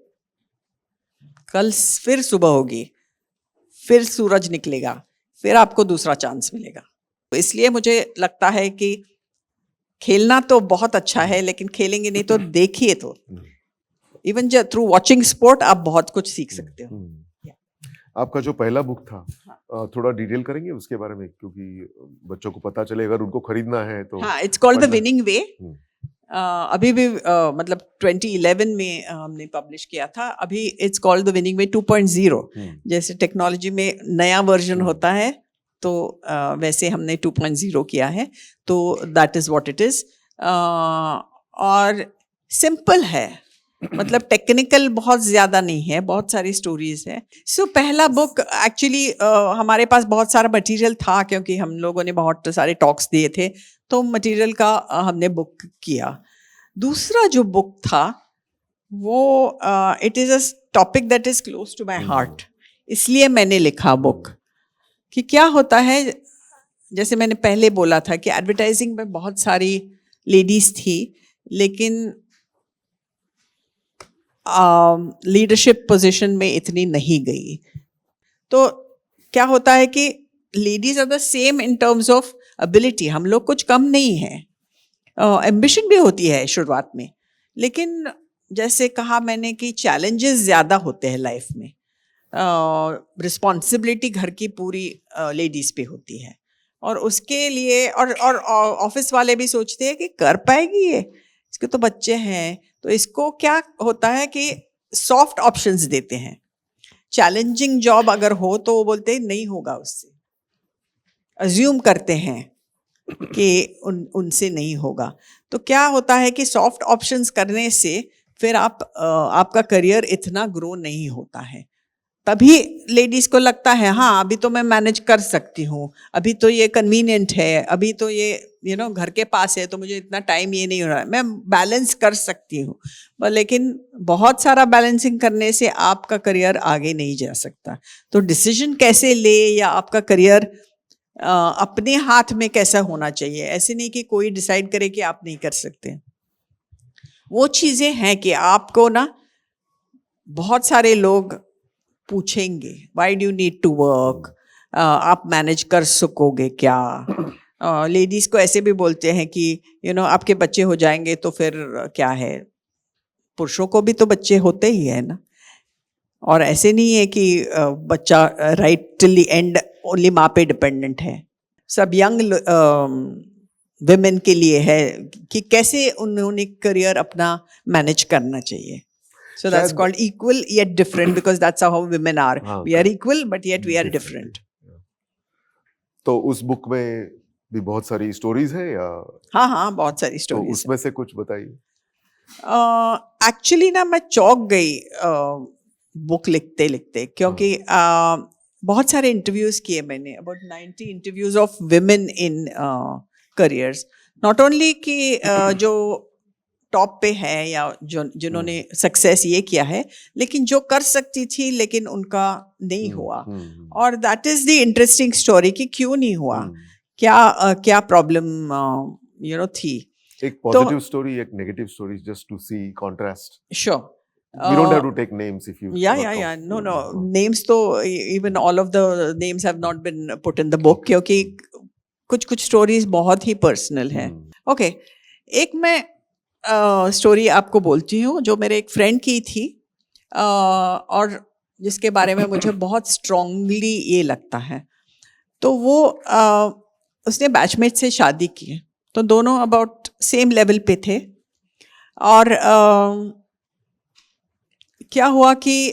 कल फिर सुबह होगी, फिर सूरज निकलेगा, फिर आपको दूसरा चांस मिलेगा। तो इसलिए मुझे लगता है कि खेलना तो बहुत अच्छा है, लेकिन खेलेंगे नहीं तो देखिए तो इवन थ्रू वॉचिंग स्पोर्ट आप बहुत कुछ सीख सकते हो। आपका जो पहला बुक था, थोड़ा डिटेल करेंगे उसके बारे में, क्योंकि बच्चों को पता चले अगर उनको खरीदना है तो। हाँ, इट्स कॉल्ड द विनिंग वे। अभी भी मतलब 2011 में हमने पब्लिश किया था। अभी इट्स कॉल्ड द विनिंग वे 2.0। जैसे टेक्नोलॉजी में नया वर्जन होता है तो वैसे हमने 2.0 किया है, तो that is what it is. और सिंपल है, मतलब टेक्निकल बहुत ज़्यादा नहीं है, बहुत सारी स्टोरीज है। सो पहला बुक एक्चुअली हमारे पास बहुत सारा मटेरियल था क्योंकि हम लोगों ने बहुत सारे टॉक्स दिए थे, तो मटेरियल का हमने बुक किया। दूसरा जो बुक था वो it is a topic that is close to my heart, इसलिए मैंने लिखा बुक। कि क्या होता है, जैसे मैंने पहले बोला था कि एडवर्टाइजिंग में बहुत सारी लेडीज़ थी लेकिन लीडरशिप पोजीशन में इतनी नहीं गई। तो क्या होता है कि ladies are the same in terms of ability, हम लोग कुछ कम नहीं है। एम्बिशन भी होती है शुरुआत में, लेकिन जैसे कहा मैंने कि चैलेंजेस ज़्यादा होते हैं लाइफ में। रिस्पॉन्सिबिलिटी घर की पूरी लेडीज़ पे होती है, और उसके लिए और ऑफिस वाले भी सोचते हैं कि कर पाएगी ये, इसके तो बच्चे हैं। तो इसको क्या होता है कि सॉफ्ट ऑप्शंस देते हैं। चैलेंजिंग जॉब अगर हो तो वो बोलते हैं नहीं होगा उससे, अज्यूम करते हैं कि उनसे नहीं होगा। तो क्या होता है कि सॉफ्ट ऑप्शंस करने से फिर आपका करियर इतना ग्रो नहीं होता है। तभी लेडीज को लगता है हाँ अभी तो मैं मैनेज कर सकती हूँ, अभी तो ये कन्वीनियंट है, अभी तो ये घर के पास है तो मुझे इतना टाइम ये नहीं हो रहा है, मैं बैलेंस कर सकती हूँ। लेकिन बहुत सारा बैलेंसिंग करने से आपका करियर आगे नहीं जा सकता। तो डिसीजन कैसे ले या आपका करियर अपने हाथ में कैसा होना चाहिए, ऐसे नहीं कि कोई डिसाइड करे कि आप नहीं कर सकते। वो चीज़ें हैं कि आपको ना बहुत सारे लोग पूछेंगे why do you need to work, आप मैनेज कर सकोगे क्या। लेडीज़ को ऐसे भी बोलते हैं कि आपके बच्चे हो जाएंगे तो फिर क्या है, पुरुषों को भी तो बच्चे होते ही है ना, और ऐसे नहीं है कि बच्चा right till the end only माँ पे डिपेंडेंट है। सब यंग विमेन के लिए है कि कैसे उन्होंने करियर अपना मैनेज करना चाहिए। So that's शायद- called equal yet different because that's how women are. हाँ, We are correct. equal but yet we are Different. different. तो उस बुक में भी बहुत सारी स्टोरीज है या हाँ हाँ, बहुत सारी तो स्टोरीज। उसमें से कुछ बताइए। एक्चुअली ना मैं चौंक गई बुक लिखते लिखते, क्योंकि बहुत सारे इंटरव्यूज किए मैंने, about 90 interviews of women in careers. Not only कि जो टॉप पे है या जो जिन्होंने सक्सेस ये किया है, लेकिन जो कर सकती थी लेकिन उनका नहीं हुआ। और that is the interesting story कि क्यों नहीं हुआ, क्या प्रॉब्लम थी। एक पॉजिटिव स्टोरी, एक negative story, just to see contrast. Sure, We don't have to take names if you yeah. No. Names तो even all of the names have not been put in the book, क्योंकि कुछ stories बहुत ही personal है। Okay, एक मैं story आपको बोलती हूँ जो मेरे एक फ्रेंड की थी, और जिसके बारे में मुझे बहुत स्ट्रांगली ये लगता है। तो वो उसने बैचमेट से शादी की है, तो दोनों अबाउट सेम लेवल पे थे। और क्या हुआ कि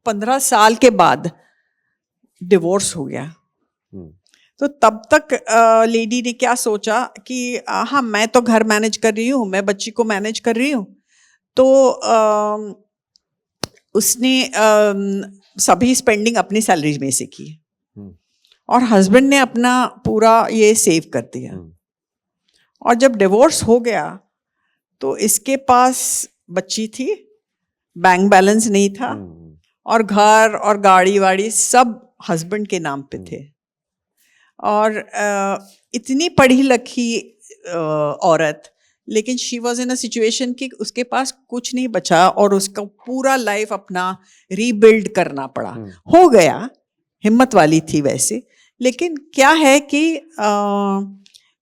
15 साल के बाद डिवोर्स हो गया। तो तब तक लेडी ने क्या सोचा कि हाँ, मैं तो घर मैनेज कर रही हूँ, मैं बच्ची को मैनेज कर रही हूँ। तो उसने सभी स्पेंडिंग अपनी सैलरी में से की, और हस्बैंड ने अपना पूरा ये सेव कर दिया। और जब डिवोर्स हो गया तो इसके पास बच्ची थी, बैंक बैलेंस नहीं था, और घर और गाड़ी वाड़ी सब हस्बैंड के नाम पे थे। और इतनी पढ़ी लिखी औरत, लेकिन she was in a situation कि उसके पास कुछ नहीं बचा और उसका पूरा लाइफ अपना रीबिल्ड करना पड़ा। हो गया, हिम्मत वाली थी वैसे, लेकिन क्या है कि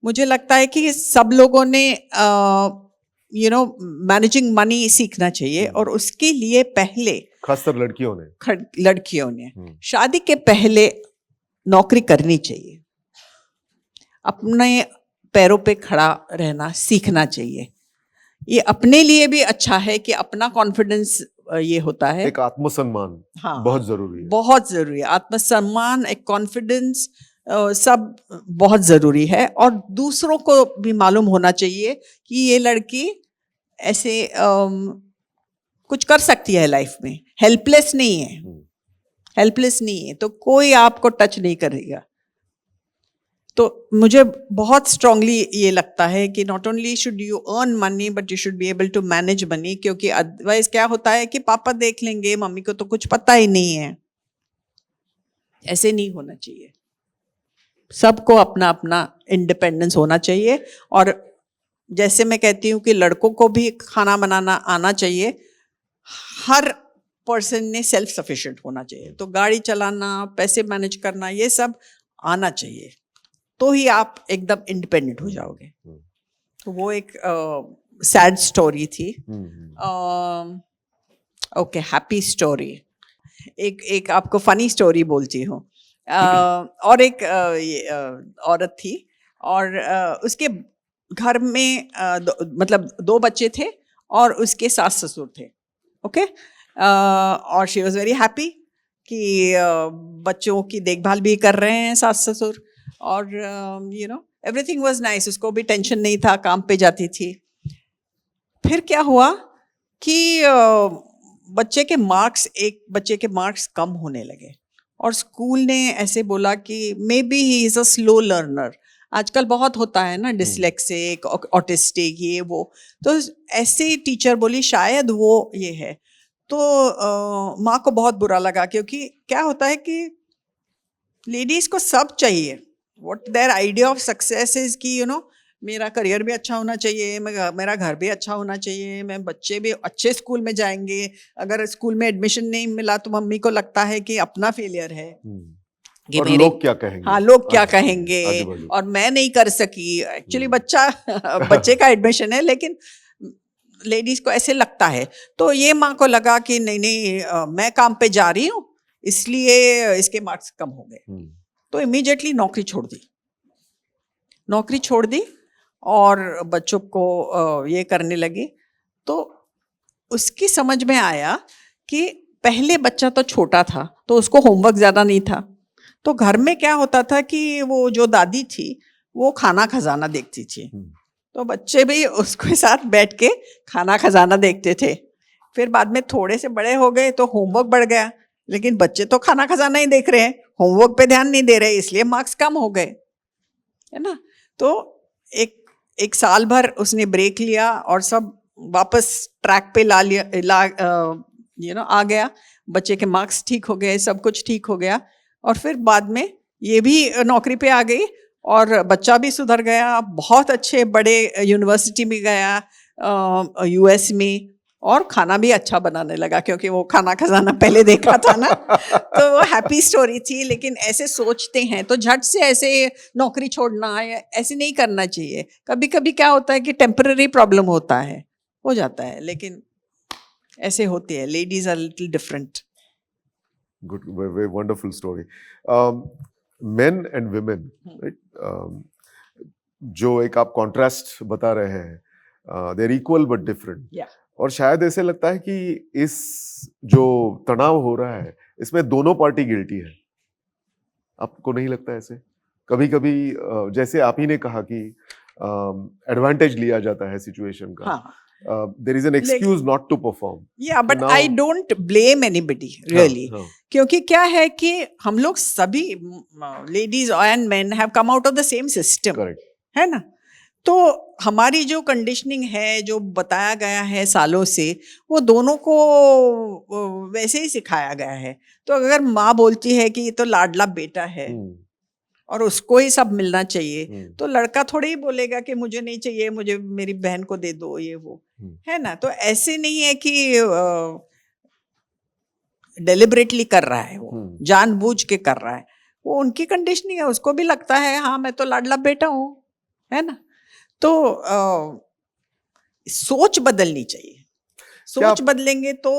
मुझे लगता है कि सब लोगों ने मैनेजिंग मनी सीखना चाहिए, और उसके लिए पहले खासकर लड़कियों ने शादी के पहले नौकरी करनी चाहिए, अपने पैरों पे खड़ा रहना सीखना चाहिए। ये अपने लिए भी अच्छा है कि अपना कॉन्फिडेंस ये होता है, एक आत्मसम्मान। हाँ, बहुत जरूरी है, बहुत जरूरी है। आत्मसम्मान, एक कॉन्फिडेंस, सब बहुत जरूरी है। और दूसरों को भी मालूम होना चाहिए कि ये लड़की ऐसे कुछ कर सकती है लाइफ में, हेल्पलेस नहीं है, हेल्पलेस नहीं है, तो कोई आपको टच नहीं करेगा। तो मुझे बहुत स्ट्रांगली ये लगता है कि not only should you earn money but you should be able to manage money, क्योंकि अदरवाइज क्या होता है कि पापा देख लेंगे, मम्मी को तो कुछ पता ही नहीं है। ऐसे नहीं होना चाहिए, सबको अपना अपना इंडिपेंडेंस होना चाहिए। और जैसे मैं कहती हूँ कि लड़कों को भी खाना बनाना आना चाहिए, हर पर्सन ने सेल्फ सफिशिएंट होना चाहिए। तो गाड़ी चलाना, पैसे मैनेज करना, ये सब आना चाहिए, तो ही आप एकदम इंडिपेंडेंट हो जाओगे। तो वो एक सैड स्टोरी थी। Okay, happy story. एक आपको फनी स्टोरी बोलती हूँ। और एक औरत थी, और उसके घर में मतलब 2 बच्चे थे, और उसके सास ससुर थे। ओके, और शी वॉज वेरी हैप्पी कि बच्चों की देखभाल भी कर रहे हैं सास ससुर, और एवरीथिंग वाज नाइस। उसको भी टेंशन नहीं था, काम पे जाती थी। फिर क्या हुआ कि एक बच्चे के मार्क्स कम होने लगे, और स्कूल ने ऐसे बोला कि may be he is a slow learner. आजकल बहुत होता है ना, डिसलेक्सिक, ऑटिस्टिक, ये वो। तो ऐसे टीचर बोली शायद वो ये है। तो माँ को बहुत बुरा लगा, क्योंकि क्या होता है कि लेडीज को सब चाहिए। What their idea of success is कि मेरा करियर भी अच्छा होना चाहिए, मेरा घर भी अच्छा होना चाहिए, मैं बच्चे भी अच्छे स्कूल में जाएंगे। अगर स्कूल में एडमिशन नहीं मिला तो मम्मी को लगता है कि अपना फेलियर है, कि और लोग क्या कहेंगे। हाँ, लोग क्या कहेंगे, और मैं नहीं कर सकी। एक्चुअली बच्चे का एडमिशन है, लेकिन लेडीज को ऐसे लगता है। तो ये माँ को लगा कि नहीं नहीं मैं काम पे जा रही हूँ इसलिए इसके मार्क्स कम हो गए, तो इमीडिएटली नौकरी छोड़ दी और बच्चों को ये करने लगी। तो उसकी समझ में आया कि पहले बच्चा तो छोटा था तो उसको होमवर्क ज़्यादा नहीं था, तो घर में क्या होता था कि वो जो दादी थी वो खाना खजाना देखती थी, तो बच्चे भी उसके साथ बैठ के खाना खजाना देखते थे। फिर बाद में थोड़े से बड़े हो गए तो होमवर्क बढ़ गया, लेकिन बच्चे तो खाना खजाना ही देख रहे हैं, होमवर्क पे ध्यान नहीं दे रहे, इसलिए मार्क्स कम हो गए, है ना। तो एक साल भर उसने ब्रेक लिया और सब वापस ट्रैक पे आ गया, बच्चे के मार्क्स ठीक हो गए, सब कुछ ठीक हो गया, और फिर बाद में ये भी नौकरी पे आ गई और बच्चा भी सुधर गया, बहुत अच्छे बड़े यूनिवर्सिटी में गया यूएस में, और खाना भी अच्छा बनाने लगा क्योंकि वो खाना खजाना पहले देखा था ना। तो वो हैप्पी स्टोरी थी। लेकिन ऐसे सोचते हैं तो झट से ऐसे नौकरी छोड़ना ऐसे नहीं करना चाहिए। कभी कभी क्या होता है कि टेम्पररी प्रॉब्लम होता है, हो जाता है, लेकिन ऐसे होती है। Ladies are little different. Good, very wonderful story. Men and women, right? जो एक आप कॉन्ट्रास्ट बता रहे हैं, they're equal but different. Yeah. और शायद ऐसे लगता है कि इस जो तनाव हो रहा है इसमें दोनों पार्टी गिल्टी है। आपको नहीं लगता ऐसे? कभी कभी जैसे आप ही ने कहा कि एडवांटेज लिया जाता है सिचुएशन का। हाँ. There is an excuse not to perform. Yeah, but now, I don't blame anybody really. हाँ. क्योंकि क्या है कि हम लोग सभी ladies and men have come out of the same system, Correct. है ना। तो हमारी जो कंडीशनिंग है, जो बताया गया है सालों से, वो दोनों को वैसे ही सिखाया गया है। तो अगर माँ बोलती है कि ये तो लाडला बेटा है और उसको ही सब मिलना चाहिए, तो लड़का थोड़ी ही बोलेगा कि मुझे नहीं चाहिए, मुझे मेरी बहन को दे दो, ये वो, है ना। तो ऐसे नहीं है कि डेलिबरेटली कर रहा है, वो जानबूझ के कर रहा है, वो उनकी कंडीशनिंग है। उसको भी लगता है हाँ मैं तो लाडला बेटा हूँ, है ना। तो सोच बदलनी चाहिए। सोच बदलेंगे तो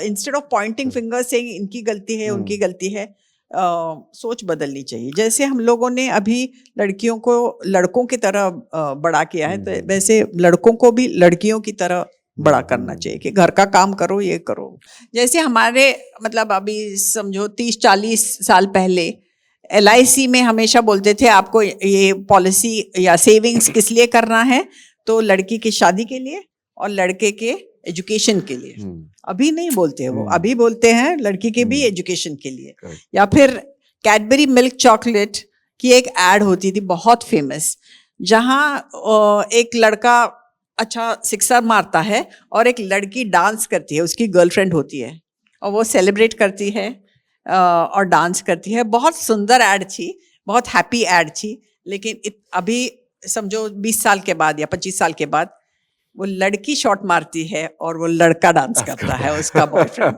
इंस्टेड ऑफ पॉइंटिंग फिंगर से इनकी गलती है उनकी गलती है, सोच बदलनी चाहिए। जैसे हम लोगों ने अभी लड़कियों को लड़कों की तरह बड़ा किया है, तो वैसे लड़कों को भी लड़कियों की तरह बड़ा करना चाहिए कि घर का काम करो, ये करो। जैसे हमारे मतलब अभी समझो 30-40 साल पहले LIC में हमेशा बोलते थे आपको ये पॉलिसी या सेविंग्स किस लिए करना है, तो लड़की की शादी के लिए और लड़के के एजुकेशन के लिए। अभी नहीं बोलते वो, अभी बोलते हैं लड़की के भी एजुकेशन के लिए। या फिर कैडबरी मिल्क चॉकलेट की एक एड होती थी बहुत फेमस, जहाँ एक लड़का अच्छा सिक्सर मारता है और एक लड़की डांस करती है, उसकी गर्लफ्रेंड होती है, और वो सेलिब्रेट करती है और डांस करती है। बहुत सुंदर एड थी, बहुत हैप्पी एड थी। लेकिन अभी समझो 20 साल के बाद या 25 साल के बाद वो लड़की शॉट मारती है और वो लड़का डांस करता है, उसका बॉयफ्रेंड।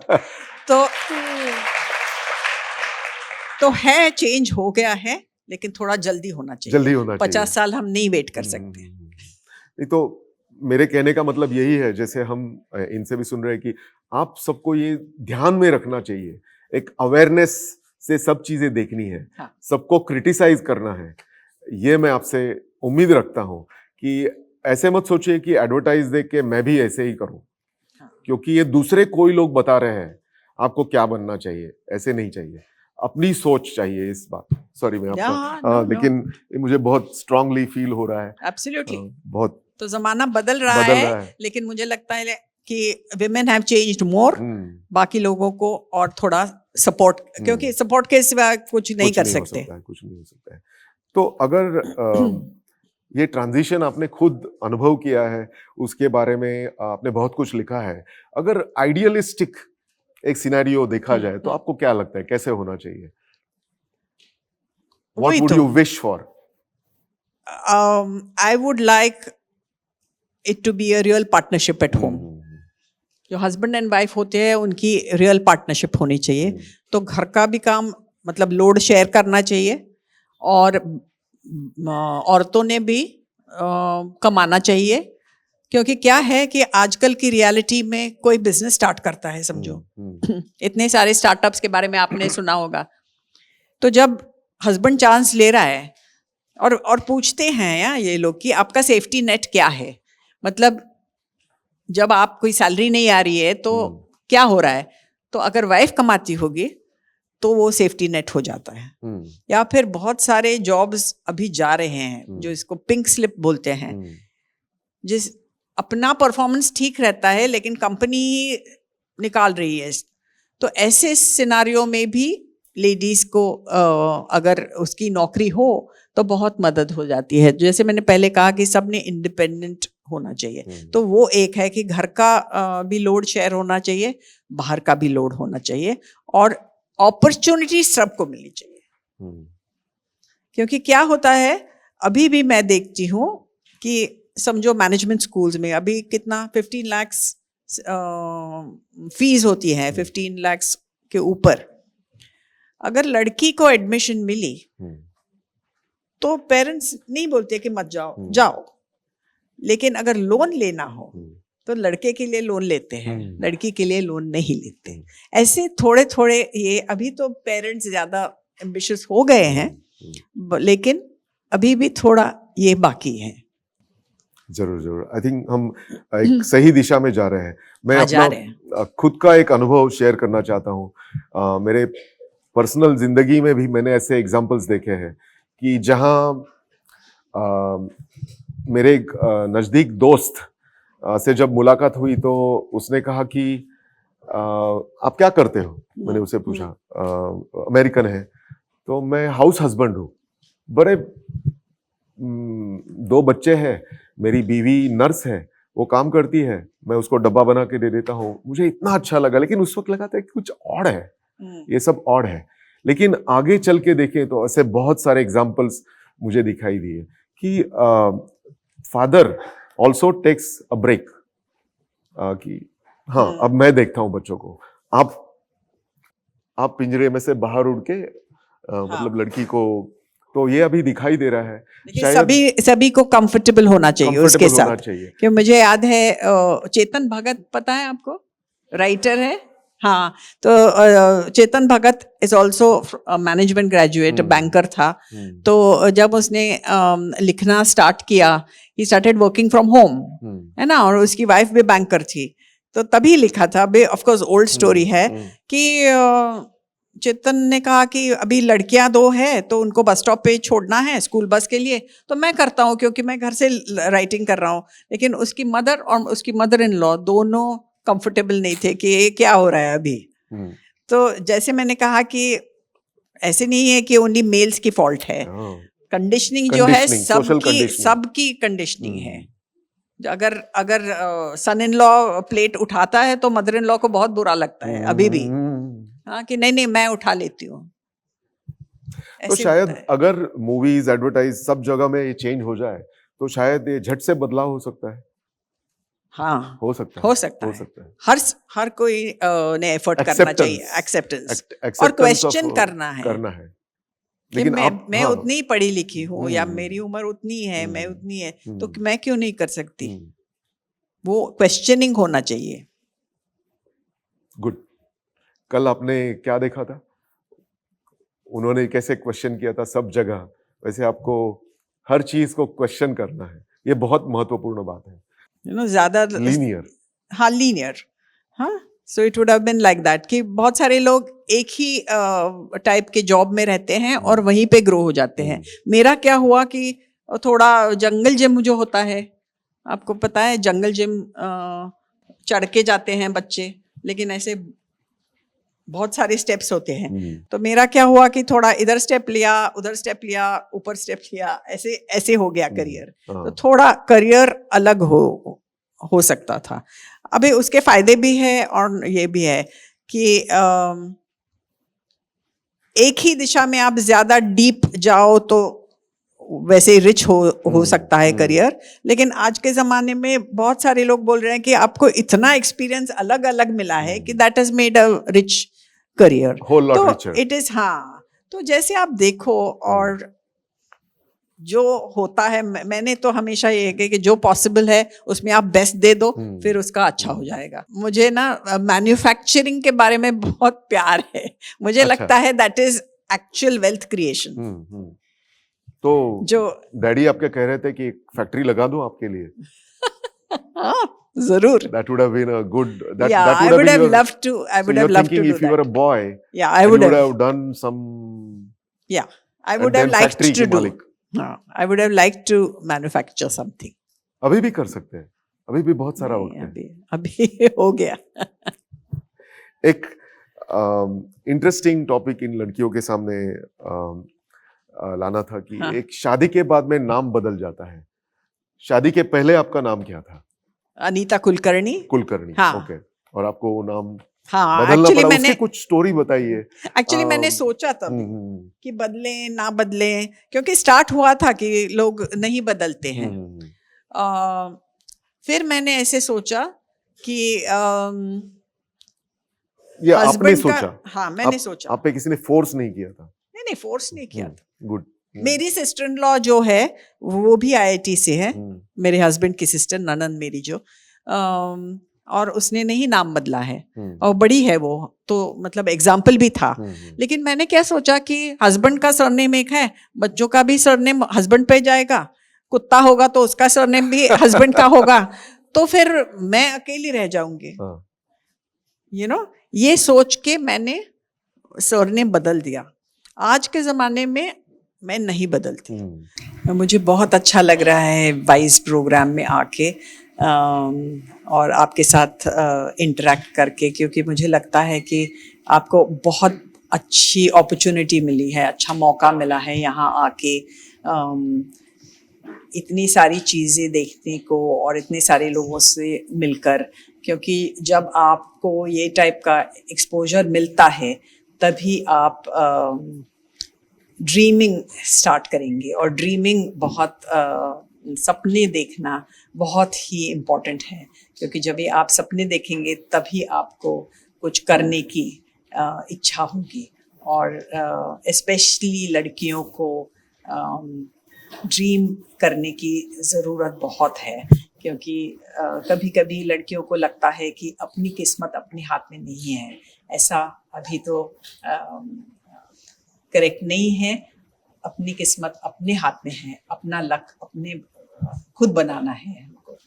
तो है, चेंज हो गया है, लेकिन थोड़ा जल्दी होना चाहिए। जल्दी होना चाहिए। 50 साल हम नहीं वेट कर सकते। नहीं, तो मेरे कहने का मतलब यही है, जैसे हम इनसे भी सुन रहे हैं कि आप सबको ये ध्यान में रखना चाहिए, एक अवेयरनेस से सब चीजें देखनी है। हाँ। सबको क्रिटिसाइज करना है। ये मैं आपसे उम्मीद रखता हूं कि ऐसे मत सोचिए कि एडवर्टाइज देख के मैं भी ऐसे ही करूं। हाँ। क्योंकि ये दूसरे कोई लोग बता रहे हैं आपको क्या बनना चाहिए, ऐसे नहीं चाहिए। अपनी सोच चाहिए इस बात। सॉरी मैं आपका लेकिन मुझे बहुत स्ट्रांगली फील हो रहा है। एब्सोल्युटली। बहुत। तो जमाना बदल रहा है, लेकिन मुझे लगता है कि विमेन हैव चेंज्ड मोर बाकी लोगों को, और थोड़ा सपोर्ट, क्योंकि सपोर्ट के सिवा कुछ नहीं कर सकते। कुछ नहीं हो सकता है। तो अगर ये ट्रांजिशन आपने खुद अनुभव किया है, उसके बारे में आपने बहुत कुछ लिखा है, अगर आइडियलिस्टिक एक सिनेरियो देखा जाए तो आपको क्या लगता है कैसे होना चाहिए? What would you wish for? I would like it to be a real partnership at home. जो हस्बैंड एंड वाइफ होते हैं उनकी रियल पार्टनरशिप होनी चाहिए। तो घर का भी काम मतलब लोड शेयर करना चाहिए, और औरतों ने भी कमाना चाहिए, क्योंकि क्या है कि आजकल की रियलिटी में कोई बिजनेस स्टार्ट करता है, समझो इतने सारे स्टार्टअप्स के बारे में आपने सुना होगा, तो जब हस्बैंड चांस ले रहा है और पूछते हैं या ये लोग कि आपका सेफ्टी नेट क्या है, मतलब जब आप कोई सैलरी नहीं आ रही है तो क्या हो रहा है, तो अगर वाइफ कमाती होगी तो वो सेफ्टी नेट हो जाता है। या फिर बहुत सारे जॉब्स अभी जा रहे हैं जो इसको पिंक स्लिप बोलते हैं, जिस अपना परफॉर्मेंस ठीक रहता है लेकिन कंपनी निकाल रही है, तो ऐसे सिनारियों में भी लेडीज को अगर उसकी नौकरी हो तो बहुत मदद हो जाती है। जैसे मैंने पहले कहा कि सबने इंडिपेंडेंट होना चाहिए, तो वो एक है कि घर का भी लोड शेयर होना चाहिए, बाहर का भी लोड होना चाहिए, और अपॉर्चुनिटी सबको मिलनी चाहिए। क्योंकि क्या होता है, अभी भी मैं देखती हूँ कि समझो मैनेजमेंट स्कूल्स में अभी कितना 15 लाख फीस होती है, 15 लाख के ऊपर। अगर लड़की को एडमिशन मिली तो पेरेंट्स नहीं बोलते कि मत जाओ, जाओ, लेकिन अगर लोन लेना हो तो लड़के के लिए लोन लेते हैं, लड़की के लिए लोन नहीं लेते। ऐसे थोड़े थोड़े ये, अभी तो पेरेंट्स ज्यादा एम्बिशियस हो गए हैं, लेकिन अभी भी थोड़ा ये बाकी है। जरूर जरूर, आई थिंक हम एक सही दिशा में जा रहे हैं। मैं जा अपना खुद का एक अनुभव शेयर करना चाहता हूँ। मेरे पर्सनल जिंदगी में भी मैंने ऐसे एग्जांपल्स देखे हैं कि जहाँ मेरे एक नज़दीक दोस्त से जब मुलाकात हुई तो उसने कहा कि आप क्या करते हो? मैंने उसे पूछा, अमेरिकन है, तो मैं हाउस हस्बैंड हूँ, बड़े 2 बच्चे हैं, मेरी बीवी नर्स है, वो काम करती है, मैं उसको डब्बा बना के दे देता हूँ। मुझे इतना अच्छा लगा, लेकिन उस वक्त लगा था कि कुछ और है, ये सब और है। लेकिन आगे चल के देखें तो ऐसे बहुत सारे एग्जाम्पल्स मुझे दिखाई दिए कि father also takes a break, कि हाँ अब मैं देखता हूँ बच्चों को, आप पिंजरे में से बाहर उड़ के मतलब लड़की को, तो ये अभी दिखाई दे रहा है। सभी को कंफर्टेबल होना चाहिए उसके साथ। कि मुझे याद है चेतन भगत, पता है आपको, राइटर है, हाँ, तो Chetan Bhagat is also management graduate, banker था। तो जब उसने लिखना स्टार्ट किया, he started working from home, है ना, और उसकी वाइफ भी बैंकर थी, तो तभी लिखा था, ऑफ कोर्स ओल्ड स्टोरी है, कि चेतन ने कहा कि अभी लड़कियां 2 है तो उनको बस स्टॉप पे छोड़ना है स्कूल बस के लिए, तो मैं करता हूँ क्योंकि मैं घर से राइटिंग कर रहा हूँ। लेकिन उसकी मदर और उसकी मदर इन लॉ दोनों कंफर्टेबल नहीं थे कि ये क्या हो रहा है अभी। तो जैसे मैंने कहा कि ऐसे नहीं है कि ओनली मेल्स की फॉल्ट है, कंडीशनिंग जो है सबकी कंडीशनिंग है। अगर सन इन लॉ प्लेट उठाता है तो मदर इन लॉ को बहुत बुरा लगता है अभी भी, हाँ, कि नहीं मैं उठा लेती हूँ। तो शायद अगर मूवीज, एडवर्टाइज सब जगह में ये चेंज हो जाए तो शायद ये झट से बदलाव हो सकता है। हाँ, हो सकता है। हर कोई ने एफर्ट करना चाहिए, एक्सेप्टेंस और क्वेश्चन करना है। लेकिन मैं उतनी ही पढ़ी लिखी हूँ या मेरी उम्र उतनी है, मैं उतनी है, तो मैं क्यों नहीं कर सकती? वो क्वेश्चनिंग होना चाहिए। गुड। कल आपने क्या देखा था, उन्होंने कैसे क्वेश्चन किया था सब जगह, वैसे आपको हर चीज को क्वेश्चन करना है, ये बहुत महत्वपूर्ण बात है। ज्यादा लीनियर, हाँ, लीनियर, हाँ, so it would have been like that कि बहुत सारे लोग एक ही टाइप के जॉब में रहते हैं और वहीं पे ग्रो हो जाते हैं। मेरा क्या हुआ कि थोड़ा जंगल जिम जो होता है, आपको पता है, जंगल जिम चढ़ के जाते हैं बच्चे, लेकिन ऐसे बहुत सारे स्टेप्स होते हैं। तो मेरा क्या हुआ कि थोड़ा इधर स्टेप लिया, उधर स्टेप लिया, ऊपर स्टेप लिया, ऐसे हो गया करियर। तो थोड़ा करियर अलग हो सकता था। अभी उसके फायदे भी है और ये भी है कि एक ही दिशा में आप ज्यादा डीप जाओ तो वैसे रिच हो सकता है करियर। लेकिन आज के जमाने में बहुत सारे लोग बोल रहे हैं कि आपको इतना एक्सपीरियंस अलग अलग मिला है कि that has made a rich career. तो इट इज, हाँ, तो जैसे आप देखो, और जो होता है मैंने तो हमेशा ये कहा कि जो पॉसिबल है उसमें आप बेस्ट दे दो, फिर उसका अच्छा हो जाएगा। मुझे ना मैन्युफैक्चरिंग के बारे में बहुत प्यार है। मुझे अच्छा। लगता है that is actual wealth creation. तो जो डैडी आपके कह रहे थे कि एक फैक्ट्री लगा दूं आपके लिए? हाँ, जरूर। That would have been a good. Yeah, That I would would have have been your. loved to. I So would you're have loved to thinking do if you were a that. boy, Yeah, I you would would have. have done some. Yeah, I And would have then liked factory to के do. मालिक। हाँ, I would have liked to manufacture something. अभी भी कर सकते हैं, अभी भी बहुत सारा नहीं, वक्त है। अभी हो गया। एक इंटरेस्टिंग टॉपिक इन लड़कियों के सामने लाना था कि हाँ। एक शादी के बाद में नाम बदल जाता है। शादी के पहले आपका नाम क्या था? अनीता कुलकर्णी। कुलकर्णी। हाँ। ओके। और आपको वो नाम हाँ, बदलना एक्चुअली पड़ा, मैंने उसकी कुछ स्टोरी बताइए। एक्चुअली मैंने अम, सोचा तब हम्म, कि बदलें ना बदलें, क्योंकि स्टार्ट हुआ था कि लोग नहीं बदलते हैं। फिर मैंने ऐसे सोचा कि ये आपने हस्बैंड का, सोचा? हाँ मैंने सोचा। आप पे किसी ने फोर्स नहीं किया था? नहीं, फोर्स नहीं किया था। गुड। मेरी सिस्टर इन लॉ जो है वो भी आईआईटी से है, मेरे हस्बैंड की सिस्टर ननद मेरी जो, और उसने नहीं नाम बदला है और बड़ी है वो, तो मतलब एग्जाम्पल भी था। लेकिन मैंने क्या सोचा कि हस्बैंड का सरनेम एक है, बच्चों का भी सरनेम हस्बैंड पे जाएगा, कुत्ता होगा तो उसका सरनेम भी हस्बैंड का होगा, तो फिर मैं अकेली रह जाऊंगी। यू नो, ये सोच के मैंने सरनेम बदल दिया। आज के ज़माने में मैं नहीं बदलती। मुझे बहुत अच्छा लग रहा है वाइज प्रोग्राम में आके और आपके साथ इंटरेक्ट करके, क्योंकि मुझे लगता है कि आपको बहुत अच्छी अपॉर्चुनिटी मिली है, अच्छा मौका मिला है यहाँ आके इतनी सारी चीज़ें देखने को और इतने सारे लोगों से मिलकर। क्योंकि जब आपको ये टाइप का एक्सपोजर मिलता है तभी आप ड्रीमिंग स्टार्ट करेंगे, और ड्रीमिंग बहुत सपने देखना बहुत ही इम्पोर्टेंट है, क्योंकि जब ये आप सपने देखेंगे तभी आपको कुछ करने की इच्छा होगी। और स्पेशली लड़कियों को ड्रीम करने की ज़रूरत बहुत है, क्योंकि कभी कभी लड़कियों को लगता है कि अपनी किस्मत अपने हाथ में नहीं है। ऐसा अभी तो करेक्ट नहीं है। अपनी किस्मत अपने हाथ में है, अपना लक अपने खुद बनाना है हमको।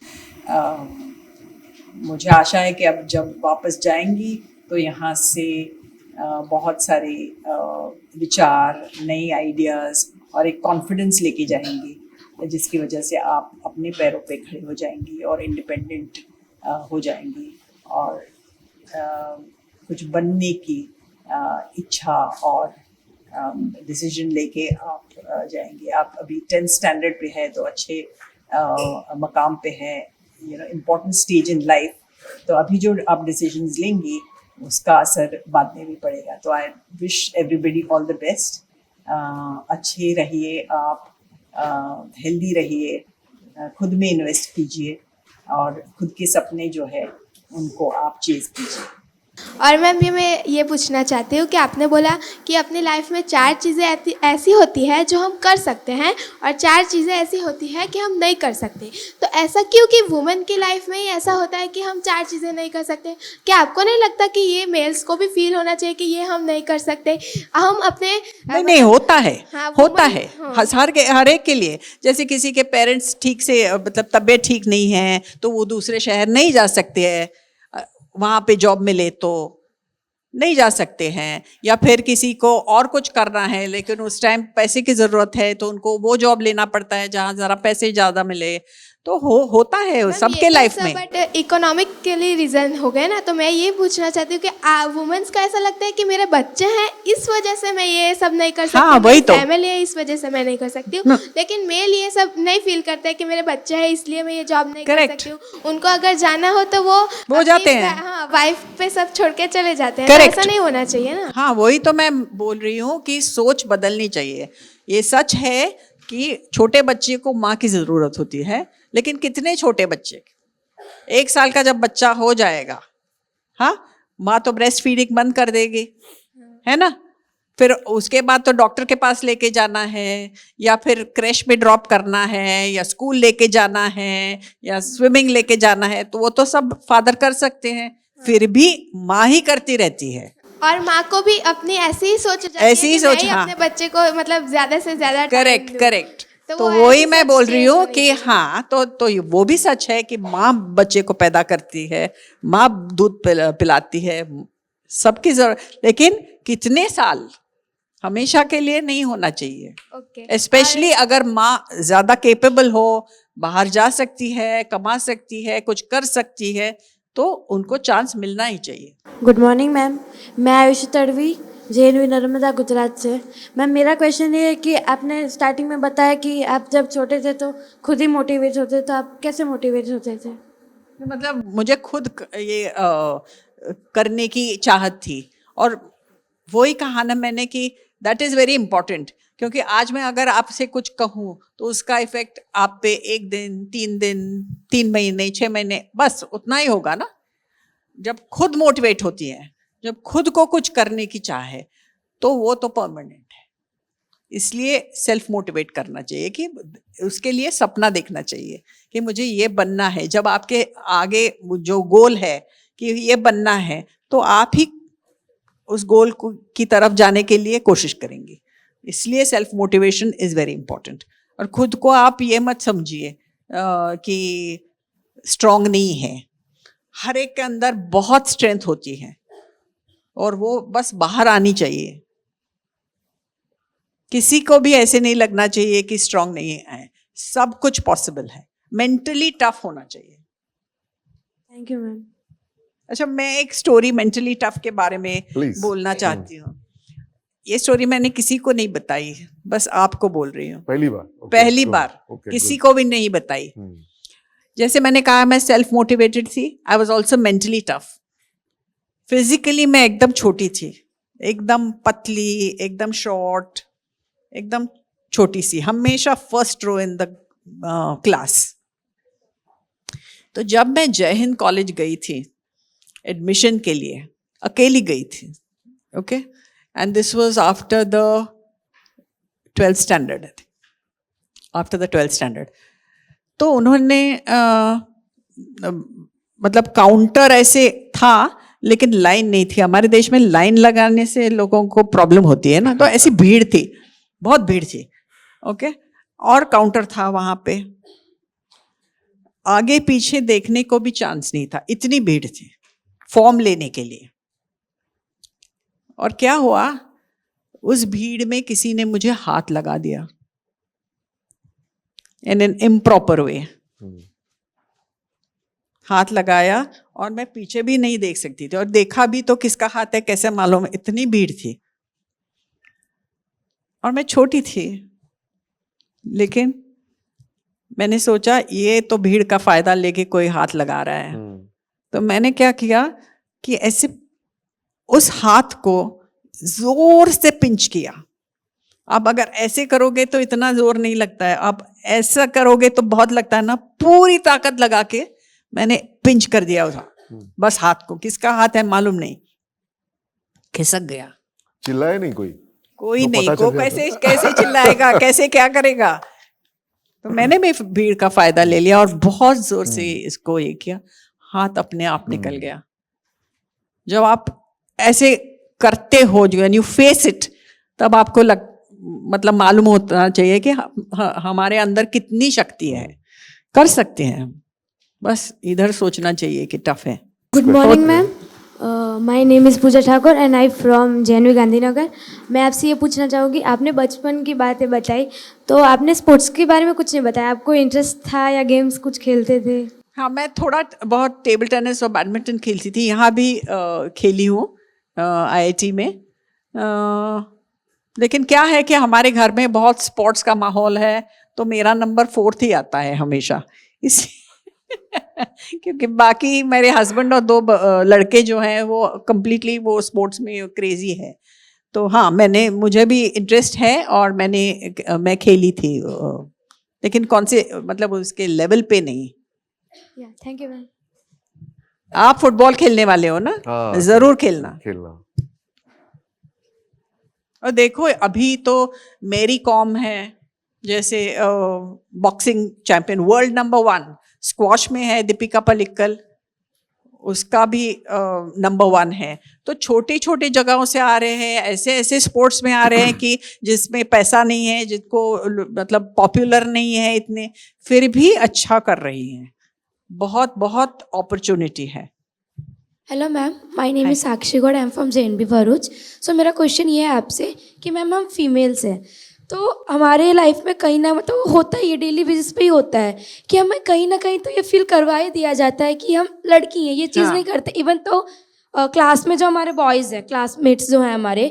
मुझे आशा है कि अब जब वापस जाएंगी तो यहाँ से बहुत सारे विचार, नए आइडियाज़ और एक कॉन्फिडेंस लेके जाएंगी, जिसकी वजह से आप अपने पैरों पे खड़े हो जाएंगी और इंडिपेंडेंट हो जाएंगी, और कुछ बनने की इच्छा और डिसीजन लेके आप जाएंगे। आप अभी 10th स्टैंडर्ड पे है तो अच्छे मकाम पे है, you know, important stage in life. तो अभी जो आप डिसीजंस लेंगी उसका असर बाद में भी पड़ेगा। तो I wish everybody all the best. अच्छे रहिए आप, हेल्दी रहिए, खुद में इन्वेस्ट कीजिए और खुद के सपने जो है उनको आप चेज़ कीजिए। और मैम मैं ये पूछना चाहती हूँ कि आपने बोला कि अपनी लाइफ में 4 चीज़ें ऐसी होती है जो हम कर सकते हैं और 4 चीज़ें ऐसी होती है कि हम नहीं कर सकते। तो ऐसा क्यों कि वुमेन की लाइफ में ही ऐसा होता है कि हम 4 चीज़ें नहीं कर सकते? क्या आपको नहीं लगता कि ये मेल्स को भी फील होना चाहिए कि ये हम नहीं कर सकते? हम अपने नहीं होता है। हाँ, होता है। हाँ। हर एक के लिए। जैसे किसी के पेरेंट्स ठीक से मतलब तबीयत ठीक नहीं है तो वो दूसरे शहर नहीं जा सकते हैं, वहाँ पे जॉब मिले तो नहीं जा सकते हैं, या फिर किसी को और कुछ करना है लेकिन उस टाइम पैसे की ज़रूरत है तो उनको वो जॉब लेना पड़ता है जहाँ ज़रा पैसे ज़्यादा मिले। तो होता है सबके लाइफ में। बट इकोनॉमिकली रीज़न हो गए ना, तो मैं ये पूछना चाहती हूँ कि वुमेन्स को ऐसा लगता है कि मेरे बच्चे हैं इस वजह से मैं ये सब नहीं कर सकती, हाँ, वही तो फैमिली है इस वजह से मैं नहीं कर सकती हूँ। लेकिन मेल ये सब नहीं फील करते हैं कि मेरे बच्चे हैं इसलिए मैं ये जॉब नहीं कर सकती हूँ। उनको अगर जाना हो तो वो जाते हैं, हाँ, वाइफ पे सब छोड़ के चले जाते हैं। ऐसा नहीं होना चाहिए ना। हाँ, वही तो मैं बोल रही हूँ कि सोच बदलनी चाहिए। ये सच है कि छोटे बच्चे को माँ की ज़रूरत होती है, लेकिन कितने छोटे बच्चे, 1 साल का जब बच्चा हो जाएगा, हाँ, माँ तो ब्रेस्ट फीडिंग बंद कर देगी, है ना? फिर उसके बाद तो डॉक्टर के पास लेके जाना है, या फिर क्रैश में ड्रॉप करना है, या स्कूल लेके जाना है, या स्विमिंग लेके जाना है, तो वो तो सब फादर कर सकते हैं, फिर भी माँ ही करती रहती है। और माँ को भी अपनी ऐसी ही सोच हो जाती ऐसी है ही कि मैं सोच, ही हाँ। अपने बच्चे को मतलब ज्यादा से ज्यादा time करेक्ट दूं। करेक्ट। तो तो वो वही ऐसी मैं सोच बोल change रही हूँ होनी कि चाहिए। हाँ, तो वो भी सच है कि माँ बच्चे को पैदा करती है, माँ दूध पिलाती है, सबकी जरूरत, लेकिन कितने साल, हमेशा के लिए नहीं होना चाहिए। ओके। स्पेशली अगर माँ ज्यादा केपेबल हो, बाहर जा सकती है, कमा सकती है, कुछ कर सकती है, तो उनको चांस मिलना ही चाहिए। गुड मॉर्निंग मैम, मैं आयुषी तड़वी, JNU नर्मदा गुजरात से। मैम मेरा क्वेश्चन ये है कि आपने स्टार्टिंग में बताया कि आप जब छोटे थे तो खुद ही मोटिवेट होते, तो आप कैसे मोटिवेट होते थे? मतलब मुझे खुद ये करने की चाहत थी, और वही कहा ना मैंने कि दैट इज़ वेरी इंपॉर्टेंट, क्योंकि आज मैं अगर आपसे कुछ कहूँ तो उसका इफेक्ट आप पे 1 दिन, 3 महीने, 6 महीने, बस उतना ही होगा ना। जब खुद मोटिवेट होती है, जब खुद को कुछ करने की चाह है, तो वो तो परमानेंट है। इसलिए सेल्फ मोटिवेट करना चाहिए, कि उसके लिए सपना देखना चाहिए कि मुझे ये बनना है। जब आपके आगे जो गोल है कि ये बनना है, तो आप ही उस गोल की तरफ जाने के लिए कोशिश करेंगे। इसलिए self motivation is very important. और खुद को आप ये मत समझिए कि स्ट्रांग नहीं है। हर एक के अंदर बहुत स्ट्रेंथ होती है, और वो बस बाहर आनी चाहिए। किसी को भी ऐसे नहीं लगना चाहिए कि स्ट्रांग नहीं है, सब कुछ पॉसिबल है। मेंटली टफ होना चाहिए। Thank you ma'am. अच्छा, मैं एक स्टोरी मेंटली टफ के बारे में Please. बोलना चाहती हूँ। ये स्टोरी मैंने किसी को नहीं बताई, बस आपको बोल रही हूँ। पहली बार? Okay, पहली good. बार Okay, किसी good. को भी नहीं बताई। जैसे मैंने कहा, मैं सेल्फ मोटिवेटेड थी, I was also mentally tough. Physically मैं एकदम छोटी थी, एकदम पतली, एकदम शॉर्ट, एकदम छोटी सी, हमेशा first row in the class. तो जब मैं जय हिंद कॉलेज गई थी एडमिशन के लिए, अकेली गई थी, okay, and this was after the 12th standard, after the 12th standard. तो उन्होंने मतलब काउंटर ऐसे था, लेकिन लाइन नहीं थी। हमारे देश में लाइन लगाने से लोगों को प्रॉब्लम होती है ना, तो ऐसी भीड़ थी, बहुत भीड़ थी, ओके। और काउंटर था वहाँ पे, आगे पीछे देखने को भी चांस नहीं था, इतनी भीड़ थी फॉर्म लेने के लिए। और क्या हुआ, उस भीड़ में किसी ने मुझे हाथ लगा दिया इन एन इम्प्रॉपर वे। हाथ लगाया, और मैं पीछे भी नहीं देख सकती थी, और देखा भी तो किसका हाथ है कैसे मालूम, इतनी भीड़ थी। और मैं छोटी थी, लेकिन मैंने सोचा ये तो भीड़ का फायदा लेके कोई हाथ लगा रहा है। तो मैंने क्या किया कि ऐसे उस हाथ को जोर से पिंच किया। अब अगर ऐसे करोगे तो इतना जोर नहीं लगता है, अब ऐसा करोगे तो बहुत लगता है ना। पूरी ताकत लगा के मैंने पिंच कर दिया उस बस हाथ को, किसका हाथ है मालूम नहीं, खिसक गया। चिल्लाया नहीं कोई? कोई तो नहीं, पता को चल जाता। कैसे कैसे चिल्लाएगा, कैसे क्या करेगा। तो मैंने भी भीड़ का फायदा ले लिया और बहुत जोर से इसको ये किया, हाथ अपने आप निकल गया। जब आप ऐसे करते हो, जो यू फेस इट, तब आपको मतलब मालूम होना चाहिए कि हमारे अंदर कितनी शक्ति है, कर सकते हैं हम। बस इधर सोचना चाहिए कि टफ है। Good morning ma'am, my name is Pooja Thakur and I from JNU Gandhinagar. मैं आपसे ये पूछना चाहूँगी, आपने बचपन की बातें बताई, तो आपने स्पोर्ट्स के बारे में कुछ नहीं बताया। आपको इंटरेस्ट था या गेम्स कुछ खेलते थे? हाँ, मैं थोड़ा बहुत टेबल टेनिस और बैडमिंटन खेलती थी, यहाँ भी खेली हूँ IIT में। लेकिन क्या है कि हमारे घर में बहुत स्पोर्ट्स का माहौल है, तो मेरा नंबर 4th ही आता है हमेशा, इस क्योंकि बाकी मेरे हस्बैंड और 2 लड़के जो हैं वो कंप्लीटली वो स्पोर्ट्स में क्रेजी है। तो हाँ, मुझे भी इंटरेस्ट है और मैं खेली थी, लेकिन कौन से मतलब उसके लेवल पे नहीं। Thank you ma'am. आप फुटबॉल खेलने वाले हो ना? हाँ, जरूर खेलना। और देखो अभी तो मेरी कॉम है, जैसे boxing champion, world number 1, squash में है दीपिका पल्लिकल, उसका भी नंबर 1 है। तो छोटे छोटे जगहों से आ रहे हैं, ऐसे ऐसे स्पोर्ट्स में आ रहे हैं कि जिसमें पैसा नहीं है, जिसको मतलब पॉपुलर नहीं है इतने, फिर भी अच्छा कर रही हैं। बहुत बहुत अपॉर्चुनिटी है। Hello ma'am, my name Hi. Is Sakshi Gaur, I am from JNB Bharuch. So मेरा क्वेश्चन ये है आपसे कि मैम हम फीमेल्स हैं, तो हमारे लाइफ में कहीं ना मतलब होता है, ये डेली बेसिस पे ही होता है कि हमें कहीं ना कहीं तो ये फील करवा ही दिया जाता है कि हम लड़की हैं, ये चीज़ हाँ. नहीं करते। इवन तो क्लास में जो हमारे बॉयज़ हैं, क्लासमेट्स जो हैं हमारे,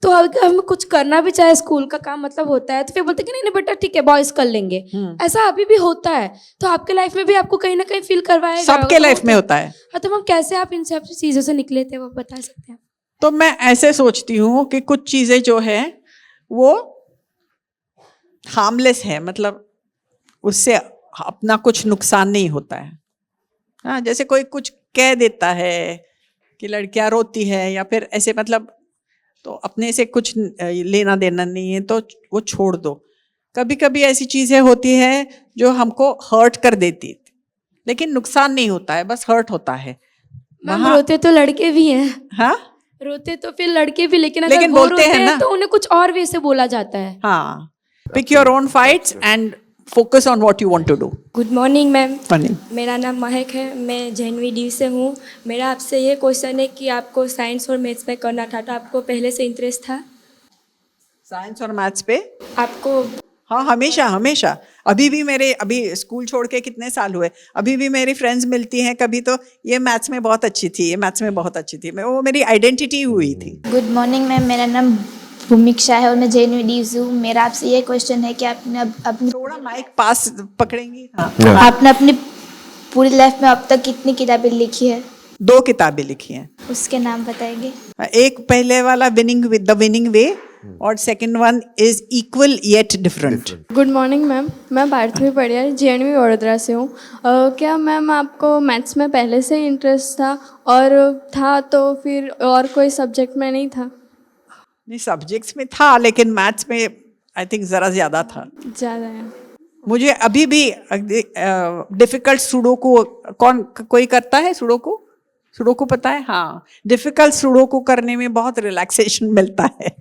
तो अगर हम कुछ करना भी चाहे, स्कूल का काम मतलब होता है, तो फिर बोलते हैं कि नहीं नहीं बेटा ठीक है बॉयज़ कर लेंगे। ऐसा अभी भी होता है, तो आपके लाइफ में भी आपको कहीं ना कहीं फील करवाया गया होगा, सबके तो लाइफ में होता है। हाँ, तो हम कैसे आप इन सब चीज़ों से निकले थे वो बता सकते हैं? तो मैं ऐसे सोचती हूँ कि कुछ चीज़ें जो है वो हार्मलेस है, मतलब उससे अपना कुछ नुकसान नहीं होता है। हाँ, जैसे कोई कुछ कह देता है कि लड़कियां रोती है या फिर ऐसे, मतलब तो अपने से कुछ लेना देना नहीं है तो वो छोड़ दो। कभी कभी ऐसी चीज़ें होती है जो हमको हर्ट कर देती, लेकिन नुकसान नहीं होता है, बस हर्ट होता है। मैम वहाँ- रोते तो लड़के भी हैं, हाँ रोते तो फिर लड़के भी, लेकिन अगर लेकिन वो बोलते रोते हैं ना। हैं तो उन्हें कुछ और वे से बोला जाता है। हाँ, pick your own fights and focus on what you want to do. Good morning ma'am, morning. मेरा नाम महक है, मैं JNVD से हूँ। मेरा आपसे ये क्वेश्चन है कि आपको साइंस और मैथ्स में करना था, तो आपको पहले से इंटरेस्ट था साइंस और मैथ्स पे? आपको? हाँ, हमेशा हमेशा। अभी भी मेरे, अभी स्कूल छोड़ के कितने साल हुए, अभी भी मेरी फ्रेंड्स मिलती हैं कभी, तो ये मैथ्स में बहुत अच्छी थी, ये मैथ्स में बहुत अच्छी थी, वो मेरी आइडेंटिटी हुई थी। गुड मॉर्निंग मैम, मेरा नाम भूमिक्षा है और मैं JNVD से हूँ। मेरा आपसे ये क्वेश्चन है कि आपने अपनी थोड़ा माइक पास पकड़ेंगी? हाँ। आपने अपनी पूरी लाइफ में अब तक कितनी किताबें लिखी है? 2 किताबें लिखी हैं। उसके नाम बताएंगे? एक पहले वाला विनिंग विद द विनिंग वे, और second one is equal yet different. Good morning ma'am, मैं भारती पढ़िया JNV वडोदरा से हूँ। क्या मैम आपको मैथ्स में पहले से ही इंटरेस्ट था, और था तो फिर और कोई सब्जेक्ट में नहीं था? नहीं, सब्जेक्ट्स में था, लेकिन मैथ्स में आई थिंक ज़रा ज़्यादा था। ज़्यादा है। मुझे अभी भी डिफिकल्ट सुडोकू, कोई करता है सुडोकू? सुडोकू पता है? हाँ, डिफिकल्ट सुडोकू करने में बहुत रिलैक्सेशन मिलता है।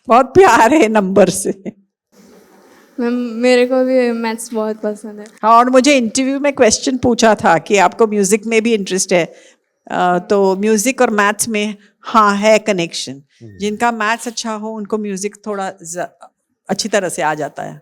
बहुत प्यार है नंबर से। मैम मेरे को भी मैथ्स बहुत पसंद है। हाँ, और मुझे इंटरव्यू में क्वेश्चन पूछा था कि आपको म्यूजिक में भी इंटरेस्ट है, तो म्यूजिक और मैथ्स में हाँ है कनेक्शन। जिनका मैथ्स अच्छा हो उनको म्यूजिक थोड़ा अच्छी तरह से आ जाता है।